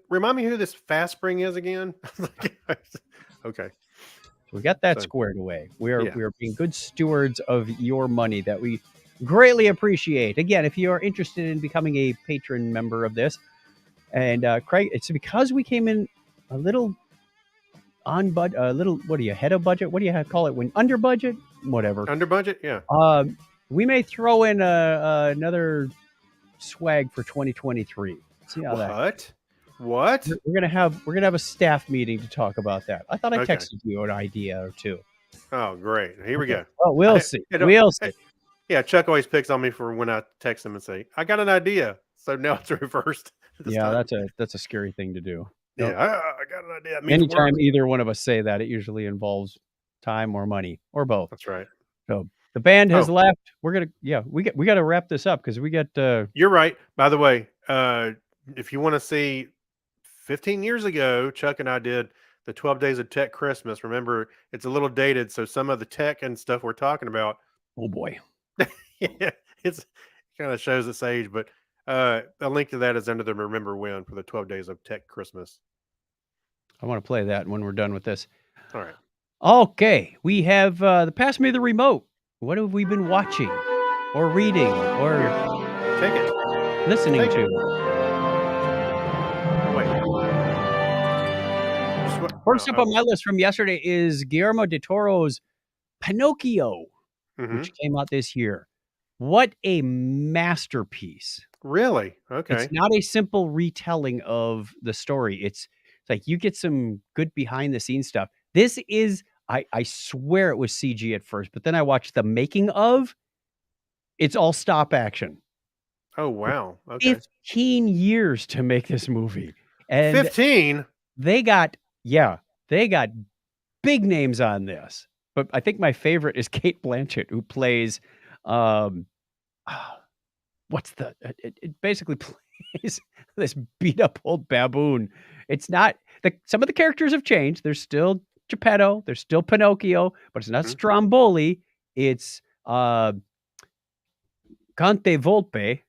remind me who this Fast Spring is again? Okay. So we got that squared away. We are being good stewards of your money that we greatly appreciate. Again, if you are interested in becoming a patron member of this, and Craig, it's because we came in a little on budget, a little, what do you, ahead of budget? What do you call it when under budget? Whatever. Under budget? Yeah. We may throw in another swag for 2023. See how What? We're gonna have a staff meeting to talk about that. I thought I texted you an idea or two. Oh, great. Here we go. Well, we'll see. We'll see. Yeah, Chuck always picks on me for when I text him and say, I got an idea. So now it's reversed. Yeah, that's a scary thing to do. Yeah, I got an idea. Anytime either one of us say that, it usually involves time or money or both. That's right. So the band has left. We're gonna we got to wrap this up because we got. You're right. By the way, if you want to see 15 years ago, Chuck and I did the 12 Days of Tech Christmas. Remember, it's a little dated, so some of the tech and stuff we're talking about. Oh boy. Yeah, it kind of shows its age, but a link to that is under the Remember When for the 12 Days of Tech Christmas. I want to play that when we're done with this. All right. Okay, we have the Pass Me the Remote. What have we been watching or reading or listening to? First up on my list from yesterday is Guillermo del Toro's Pinocchio, which came out this year. What a masterpiece. Really? Okay. It's not a simple retelling of the story. It's like you get some good behind the scenes stuff. This is, I swear it was CG at first, but then I watched the making of. It's all stop action. Oh, wow. Okay. 15 years to make this movie. And 15? They got big names on this. But I think my favorite is Kate Blanchett, who plays, it basically plays this beat up old baboon. It's not, some of the characters have changed. There's still Geppetto, there's still Pinocchio, but it's not Stromboli. It's Conte Volpe.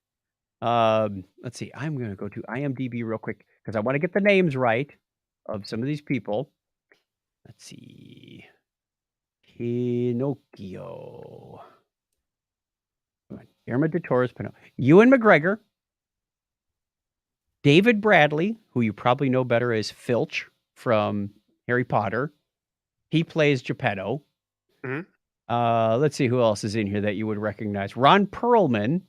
Let's see. I'm going to go to IMDb real quick because I want to get the names right of some of these people. Let's see. Pinocchio. Guillermo del Toro's Pinocchio. Ewan McGregor. David Bradley, who you probably know better as Filch from Harry Potter. He plays Geppetto. Mhm. Let's see who else is in here that you would recognize. Ron Perlman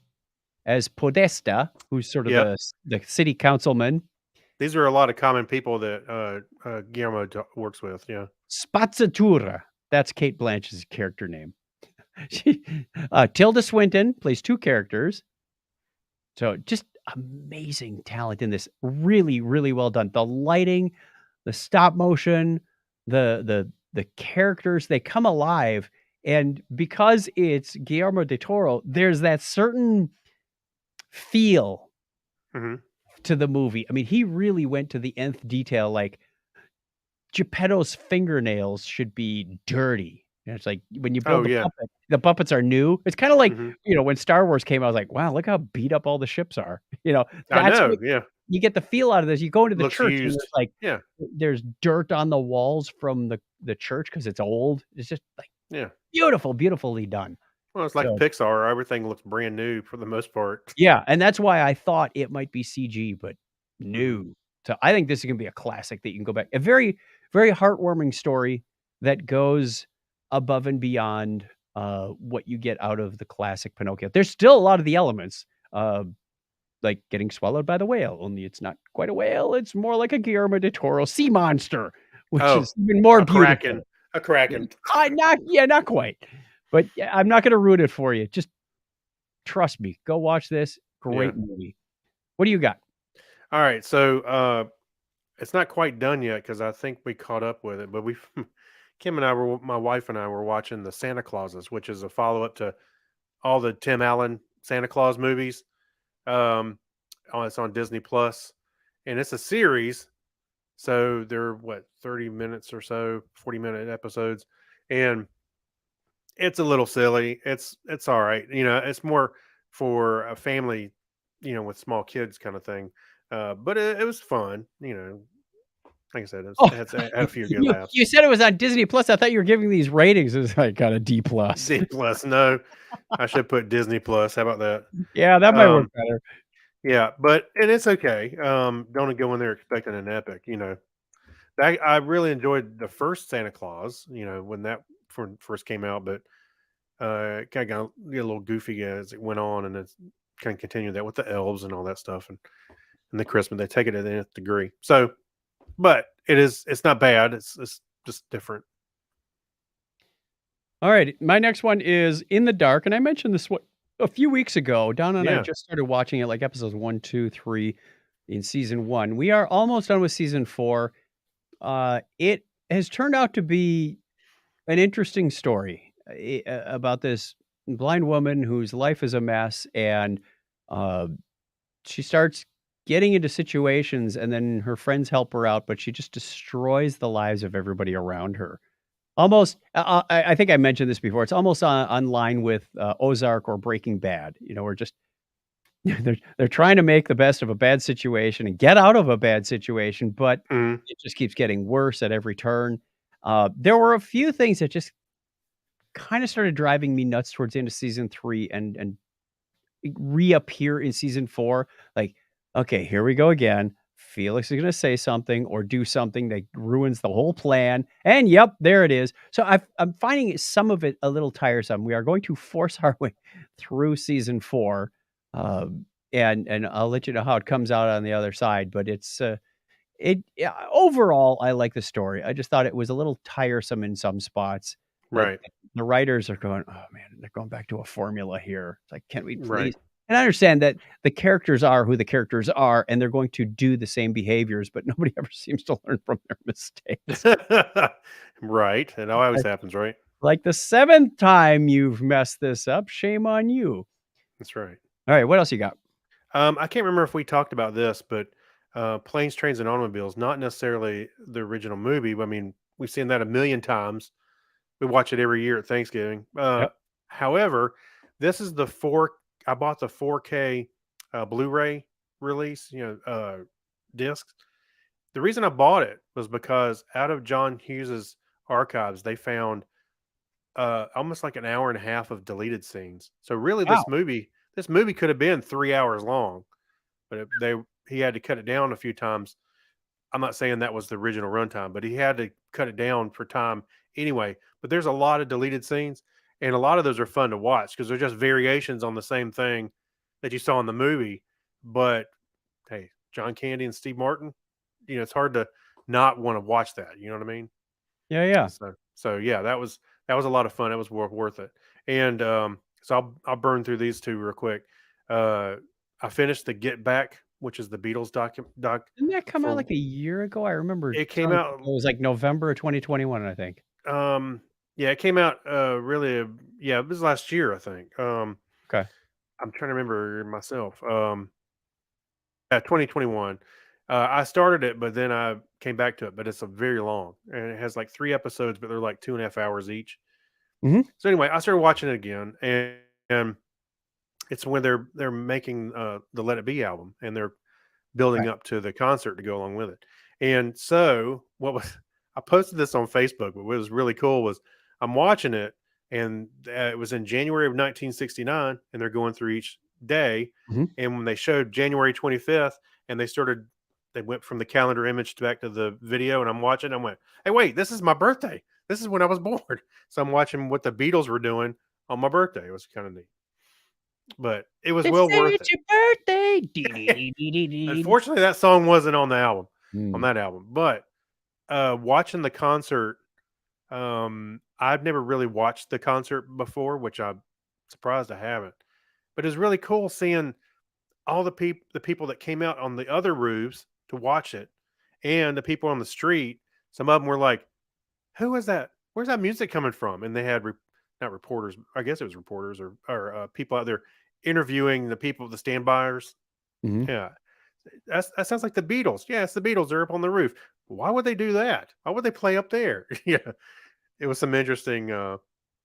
as Podesta, who's sort of Yep. the city councilman. These are a lot of common people that Guillermo works with. Yeah. Spazzatura, that's Kate Blanchett's character name. She, Tilda Swinton plays 2 characters. So just amazing talent in this. Really, really well done. The lighting, the stop motion, the characters, they come alive. And because it's Guillermo del Toro, there's that certain feel Hmm. to the movie. I mean, he really went to the nth detail. Like Geppetto's fingernails should be dirty. And it's like when you Oh build yeah. the puppets are new. It's kind of like, Hmm. when Star Wars came, I was like, wow, look how beat up all the ships are. I That's know. what Yeah. you get the feel out of this. You go into the Looks church and there's used. like Yeah. there's dirt on the walls from the church because it's old. It's just like Yeah. beautiful, beautifully done. Well, it's like So Pixar. Everything looks brand new for the most part. yeah, and that's why I thought it might be CG, but Hmm. no. So I think this is gonna be a classic that you can go back. A very, very heartwarming story that goes above and beyond what you get out of the classic Pinocchio. There's still a lot of the elements, uh, like getting swallowed by the whale, only it's not quite a whale. It's more like a Guillermo del Toro sea monster, which Oh, is even more a kraken. beautiful. A kraken. Not quite, but yeah, I'm not gonna ruin it for you. Just trust me. Go watch this. Yeah. Great movie. What do you got? All right. So it's not quite done yet because I think we caught up with it, but we Kim and I were my wife and I were watching the Santa Clauses, which is a follow up to all the Tim Allen Santa Claus movies. Um, it's on Disney Plus, and it's a series. So they're what 30 minutes or so, 40-minute episodes, and it's a little silly. It's all right. It's more for a family, with small kids kind of thing. But it was fun. Like I said, Oh, it had a few good you laughs. you said it was on Disney Plus. I thought you were giving these ratings as like got a D plus. D plus, no, I should put Disney Plus. How about that? Yeah, that might work Um, better. yeah, and it's okay. Don't go in there expecting an epic. I really enjoyed the first Santa Claus. When that first came out, but it kind of got a little goofy as it went on, and it's kind of continued that with the elves and all that stuff, and the Christmas they take it to the nth degree. So, but it's not bad. It's just different. All right, my next one is In the Dark, and I mentioned this a few weeks ago. Donna and I Yeah. just started watching it, like episodes 1, 2, 3 in season 1. We are almost done with season 4. It has turned out to be an interesting story about this blind woman whose life is a mess, and uh, she starts getting into situations, and then her friends help her out, but she just destroys the lives of everybody around her. Almost, I think I mentioned this before. It's almost on line with Ozark or Breaking Bad. We're just they're trying to make the best of a bad situation and get out of a bad situation, but Mhm. it just keeps getting worse at every turn. There were a few things that just kind of started driving me nuts towards the end of season 3 and reappear in season 4. Like, okay, here we go again. Felix is going to say something or do something that ruins the whole plan. And yep, there it is. So I'm finding some of it a little tiresome. We are going to force our way through season 4. And I'll let you know how it comes out on the other side. But yeah, overall, I like the story. I just thought it was a little tiresome in some spots that Right. the writers are going, oh man, they're going back to a formula here. It's like, can we Right. please? And I understand that the characters are who the characters are, and they're going to do the same behaviors, but nobody ever seems to learn from their mistakes. Right. It always Like, happens, right? like the seventh time you've messed this up, shame on you. That's right. All right, what else you got? I can't remember if we talked about this, but Planes, Trains, and Automobiles, not necessarily the original movie. But I mean, we've seen that a million times. We watch it every year at Thanksgiving. Yep. However, this is the I bought the 4K Blu-ray release, discs. The reason I bought it was because out of John Hughes's archives, they found almost like an hour and a half of deleted scenes. So really, Wow. this movie could have been 3 hours long, but he had to cut it down a few times. I'm not saying that was the original runtime, but he had to cut it down for time anyway. But there's a lot of deleted scenes, and a lot of those are fun to watch because they're just variations on the same thing that you saw in the movie. But hey, John Candy and Steve Martin, it's hard to not want to watch that. You know what I mean? Yeah. So yeah, that was a lot of fun. It was worth it. And so I'll burn through these two real quick. I finished the Get Back, which is the Beatles doc. Didn't that come out For like a year ago? I remember it came it out. was like November of 2021, I think. Yeah, it came out. Really, yeah, it was last year, I think. Okay. I'm trying to remember myself. 2021. I started it, but then I came back to it. But it's a very long, and it has like 3 episodes, but they're like 2.5 hours each. Mhm. So anyway, I started watching it again, and it's when they're making the Let It Be album, and they're building Right. up to the concert to go along with it. And so I posted this on Facebook, but what was really cool was I'm watching it, and it was in January of 1969, and they're going through each day. Mhm. And when they showed January 25th, and they went from the calendar image back to the video, and I'm watching. I went, "Hey, wait, this is my birthday. This is when I was born." So I'm watching what the Beatles were doing on my birthday. It was kind of neat, but it was They well say worth it's it. your birthday. Dee-dee-dee-dee-dee-dee. Unfortunately, that song wasn't on the album, on Mm. that album, but watching the concert, I've never really watched the concert before, which I'm surprised I haven't. But it's really cool seeing all the people that came out on the other roofs to watch it, and the people on the street. Some of them were like, "Who is that? Where's that music coming from?" And they had not reporters. I guess it was reporters or people out there interviewing the people, the standbyers. Mhm. Yeah, that sounds like the Beatles. Yeah, it's the Beatles. They're up on the roof. Why would they do that? Why would they play up there? Yeah, it was some interesting.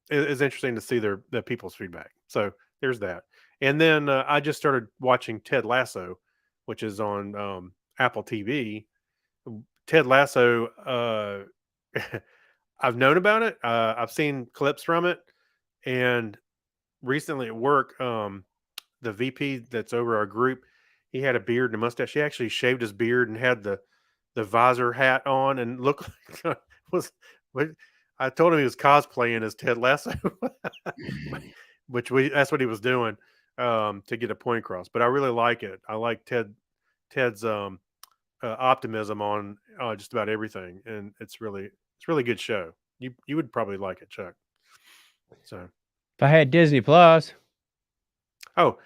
It's interesting to see the people's feedback. So there's that. And then I just started watching Ted Lasso, which is on Apple TV. Ted Lasso. I've known about it. I've seen clips from it, and recently at work, the VP that's over our group, he had a beard and a mustache. He actually shaved his beard and had the visor hat on and looked like was what I told him he was cosplaying as Ted Lasso, which that's what he was doing to get a point across. But I really like it. I like Ted's optimism on just about everything, and it's really good show. You would probably like it, Chuck. So If I had Disney Plus. oh,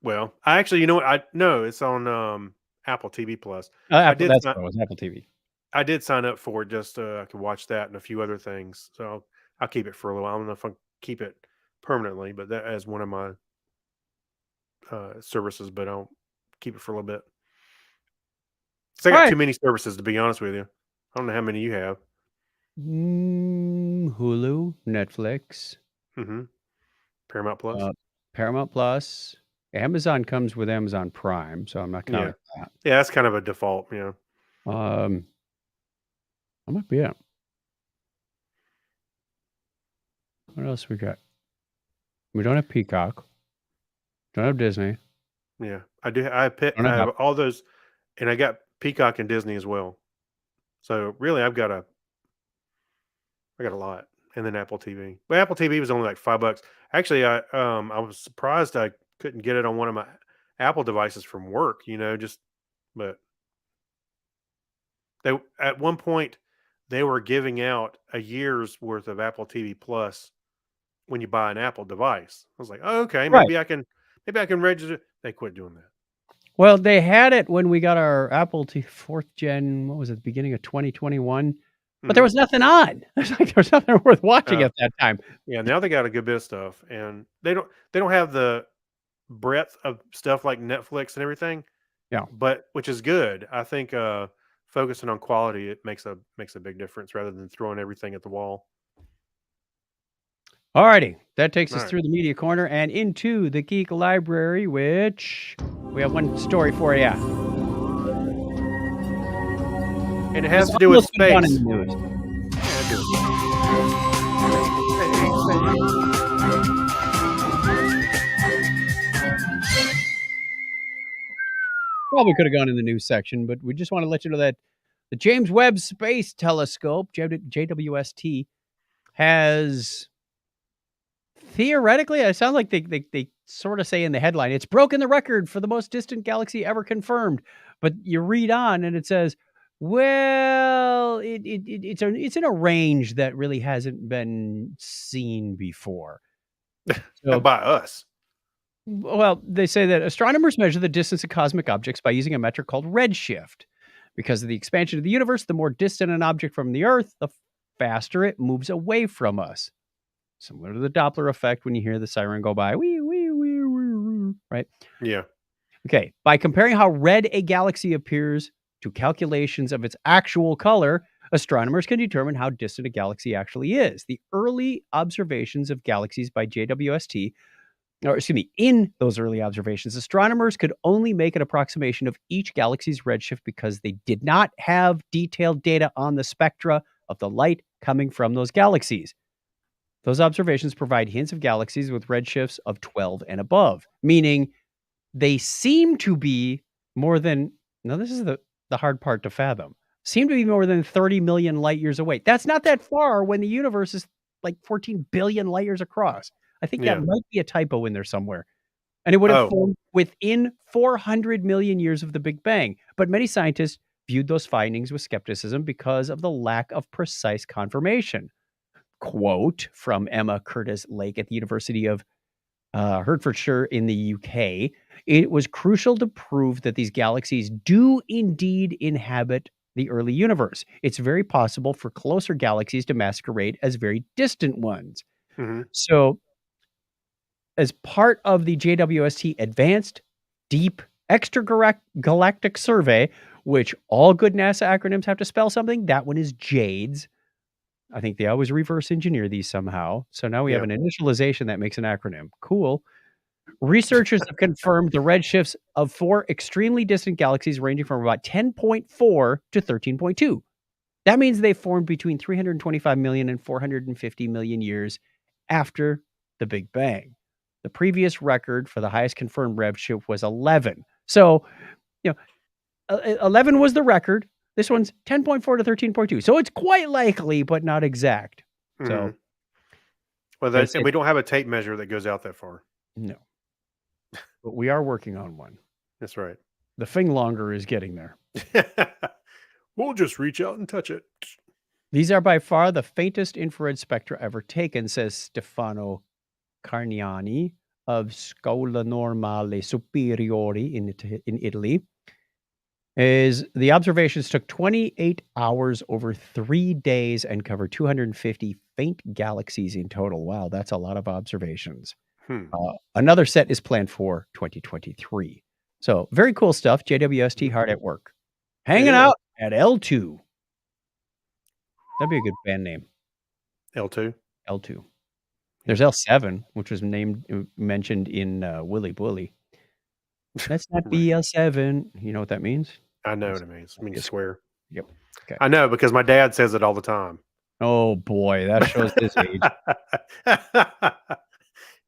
well, I actually, you know what? I no, it's on Apple TV Plus. I Apple, did that's si- what it was, Apple TV. I did sign up for it just I could watch that and a few other things. So I'll keep it for a little while. I don't know if I'll keep it permanently, but that as one of my services, but I'll keep it for a little bit. 'Cause I got Alright. too many services to be honest with you. I don't know how many you have. Hulu, Netflix, Hmm. Paramount Plus. Paramount Plus. Amazon comes with Amazon Prime, so I'm not counting that. Yeah, that's kind of a default. Yeah. That might be it. What else we got? We don't have Peacock. Don't have Disney. Yeah, I do. I Don't have have all those, and I got Peacock and Disney as well. So really, I got a lot, and then Apple TV. But Apple TV was only like $5. Actually, I was surprised I couldn't get it on one of my Apple devices from work. But they at one point they were giving out a year's worth of Apple TV Plus when you buy an Apple device. I was like, oh, okay, Right. maybe I can register. They quit doing that. Well, they had it when we got our Apple 4th gen, what was it, the beginning of 2021? But there Mhm. was nothing on. It's like there was nothing worth watching at that time. Yeah, now they got a good bit of stuff, and they don't have the breadth of stuff like Netflix and everything. Yeah. But which is good. I think focusing on quality it makes a big difference rather than throwing everything at the wall. Alrighty. That takes us Alright. through the media corner and into the Geek Library, which we have one story for you. And it has to do with What's been done in space. the news? Yeah, it does. probably could have gone in the news section, but we just want to let you know that the James Webb Space Telescope, JWST, has theoretically, it sounds like they sort of say in the headline, it's broken the record for the most distant galaxy ever confirmed. But you read on and it says, well, it's in a range that really hasn't been seen before. So, by us. well, they say that astronomers measure the distance of cosmic objects by using a metric called redshift. Because of the expansion of the universe, the more distant an object from the Earth, the faster it moves away from us. Similar to the Doppler effect when you hear the siren go by. Wee, wee, wee, wee, wee, right? Yeah. Okay. By comparing how red a galaxy appears to calculations of its actual color, astronomers can determine how distant a galaxy actually is. The early observations of galaxies by JWST, or excuse me, in those early observations, astronomers could only make an approximation of each galaxy's redshift because they did not have detailed data on the spectra of the light coming from those galaxies. Those observations provide hints of galaxies with redshifts of 12 and above, meaning they seem to be more than, now this is the hard part to fathom, seem to be more than 30 million light years away. That's not that far when the universe is like 14 billion light years across. I think that might be a typo in there somewhere. And it would have formed within 400 million years of the Big Bang. But many scientists viewed those findings with skepticism because of the lack of precise confirmation. Quote from Emma Curtis Lake at the University of Hertfordshire in the UK, it was crucial to prove that these galaxies do indeed inhabit the early universe. It's very possible for closer galaxies to masquerade as very distant ones. Mm-hmm. So, as part of the JWST Advanced Deep Extragalactic Survey, which all good NASA acronyms have to spell something, that one is JADES. I think they always reverse engineer these somehow. So now we have an initialization that makes an acronym. Cool. Researchers have confirmed the redshifts of 4 extremely distant galaxies ranging from about 10.4 to 13.2. That means they formed between 325 million and 450 million years after the Big Bang. The previous record for the highest confirmed redshift was 11. So, 11 was the record. This one's 10.4 to 13.2. So it's quite likely, but not exact. So, well, and we don't have a tape measure that goes out that far. No. But we are working on one. That's right. The thing longer is getting there. We'll just reach out and touch it. These are by far the faintest infrared spectra ever taken, says Stefano Carniani of Scuola Normale Superiore in Italy. The observations took 28 hours over 3 days and covered 250 faint galaxies in total. Wow, that's a lot of observations. Another set is planned for 2023. So very cool stuff. JWST hard at work. Hanging out at L2. That'd be a good band name. L2? L2. There's L7, which was mentioned in Willy Bully. Let's not be L7. You know what that means? I know what it means. It means swear. Yep. Okay. I know because my dad says it all the time. Oh boy, that shows his age.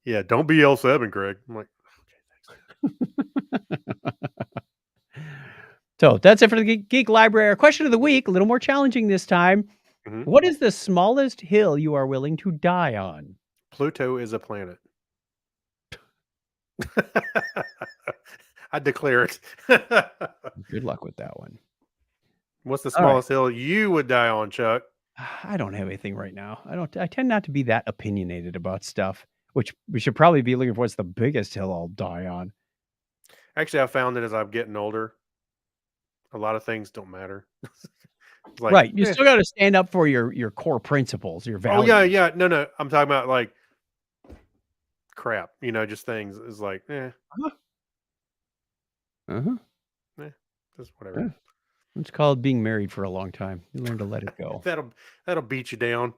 Yeah, don't be L7, Greg. I'm like, So that's it for the Geek Library. Our question of the week, a little more challenging this time. What is the smallest hill you are willing to die on? Pluto is a planet. I declare it. Good luck with that one. What's the smallest hill you would die on, Chuck? I don't have anything right now. I tend not to be that opinionated about stuff, which we should probably be looking for what's the biggest hill I'll die on. Actually, I found that as I'm getting older, a lot of things don't matter. Like, right. You still got to stand up for your core principles, your values. Oh, yeah. No. I'm talking about like crap, just things. It's like, just whatever. Yeah. It's called being married for a long time. You learn to let it go. That'll beat you down.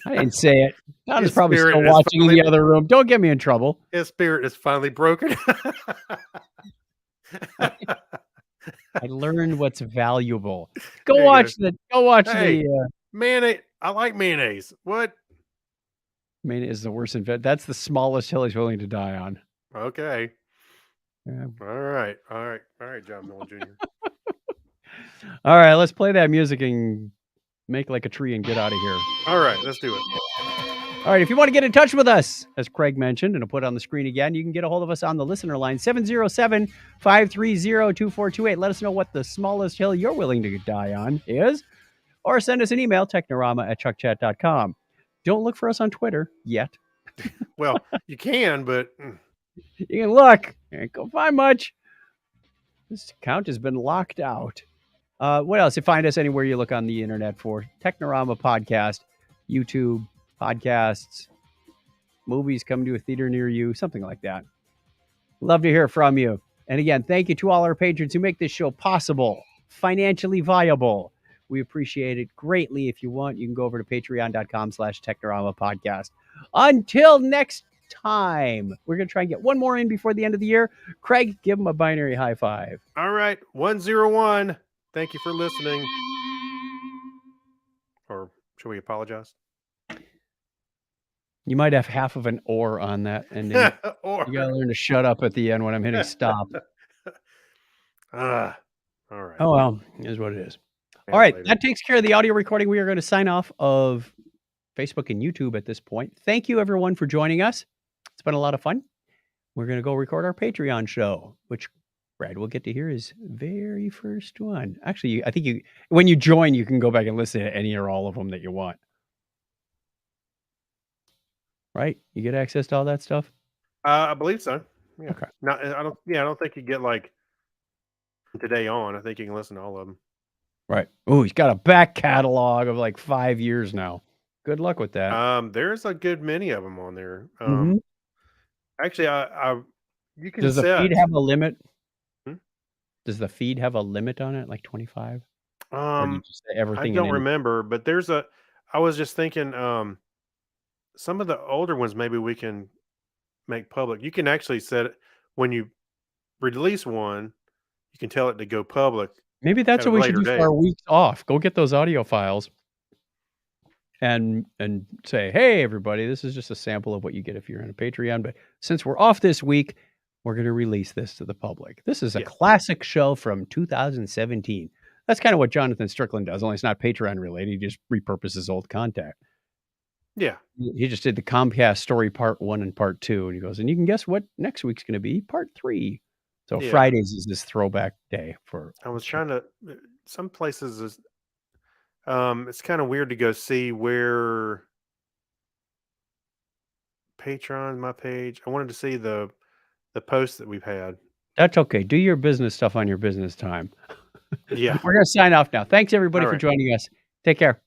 I didn't say it. God is probably still watching in the other room. Don't get me in trouble. His spirit is finally broken. I learned what's valuable. Go watch the mayonnaise. I like mayonnaise. What? Mayonnaise is the worst invention. That's the smallest hill he's willing to die on. Okay. Yeah. All right. John Miller Jr. All right, let's play that music and make like a tree and get out of here. All right, let's do it. All right, if you want to get in touch with us, as Craig mentioned, and I'll put it on the screen again, you can get a hold of us on the listener line, 707-530-2428. Let us know what the smallest hill you're willing to die on is, or send us an email, technorama@chuckchat.com. Don't look for us on Twitter yet. Well, you can, but You can look. You ain't gonna find much. This account has been locked out. What else? You find us anywhere you look on the internet for Technorama Podcast, YouTube, podcasts, movies coming to a theater near you, something like that. Love to hear from you. And again, thank you to all our patrons who make this show possible, financially viable. We appreciate it greatly. If you want, you can go over to patreon.com/Technorama Podcast. Until next time, we're going to try and get one more in before the end of the year. Craig, give him a binary high five. all right, 101. Thank you for listening. Or should we apologize? You might have half of an or on that, and then Or you got to learn to shut up at the end when I'm hitting stop. all right. Oh, well, it is what it is. Yeah, All right, later. that takes care of the audio recording. We are going to sign off of Facebook and YouTube at this point. Thank you, everyone, for joining us. It's been a lot of fun. We're going to go record our Patreon show, which Brad will get to hear his very first one. Actually, I think when you join, you can go back and listen to any or all of them that you want. Right? You get access to all that stuff? I believe so. Yeah. Okay. I don't think you get like today on. I think you can listen to all of them. Right. Oh, he's got a back catalog of like 5 years now. Good luck with that. There's a good many of them on there. Mhm. Actually, you can Does the set. feed have a limit? Hmm? Does the feed have a limit on it, like 25? Or do you just say I everything? don't remember, but I was just thinking, some of the older ones maybe we can make public. You can actually set it when you release one. You can tell it to go public. Maybe that's at what a we should do later for our date. weeks off. Go get those audio files and say, hey, everybody, this is just a sample of what you get if you're on a Patreon. But since we're off this week, we're going to release this to the public. This is a Yeah. classic show from 2017. That's kind of what Jonathan Strickland does, only it's not Patreon related. He just repurposes old content. Yeah. He just did the Comcast story part 1 and part 2. And he goes, and you can guess what next week's going to be? Part 3. So Yeah. Fridays is this throwback day for. I was trying to. Some places is. It's kind of weird to go see where Patreon, my page. I wanted to see the posts that we've had. That's okay. Do your business stuff on your business time. Yeah. We're going to sign off now. Thanks, everybody, All for right. joining us. Take care.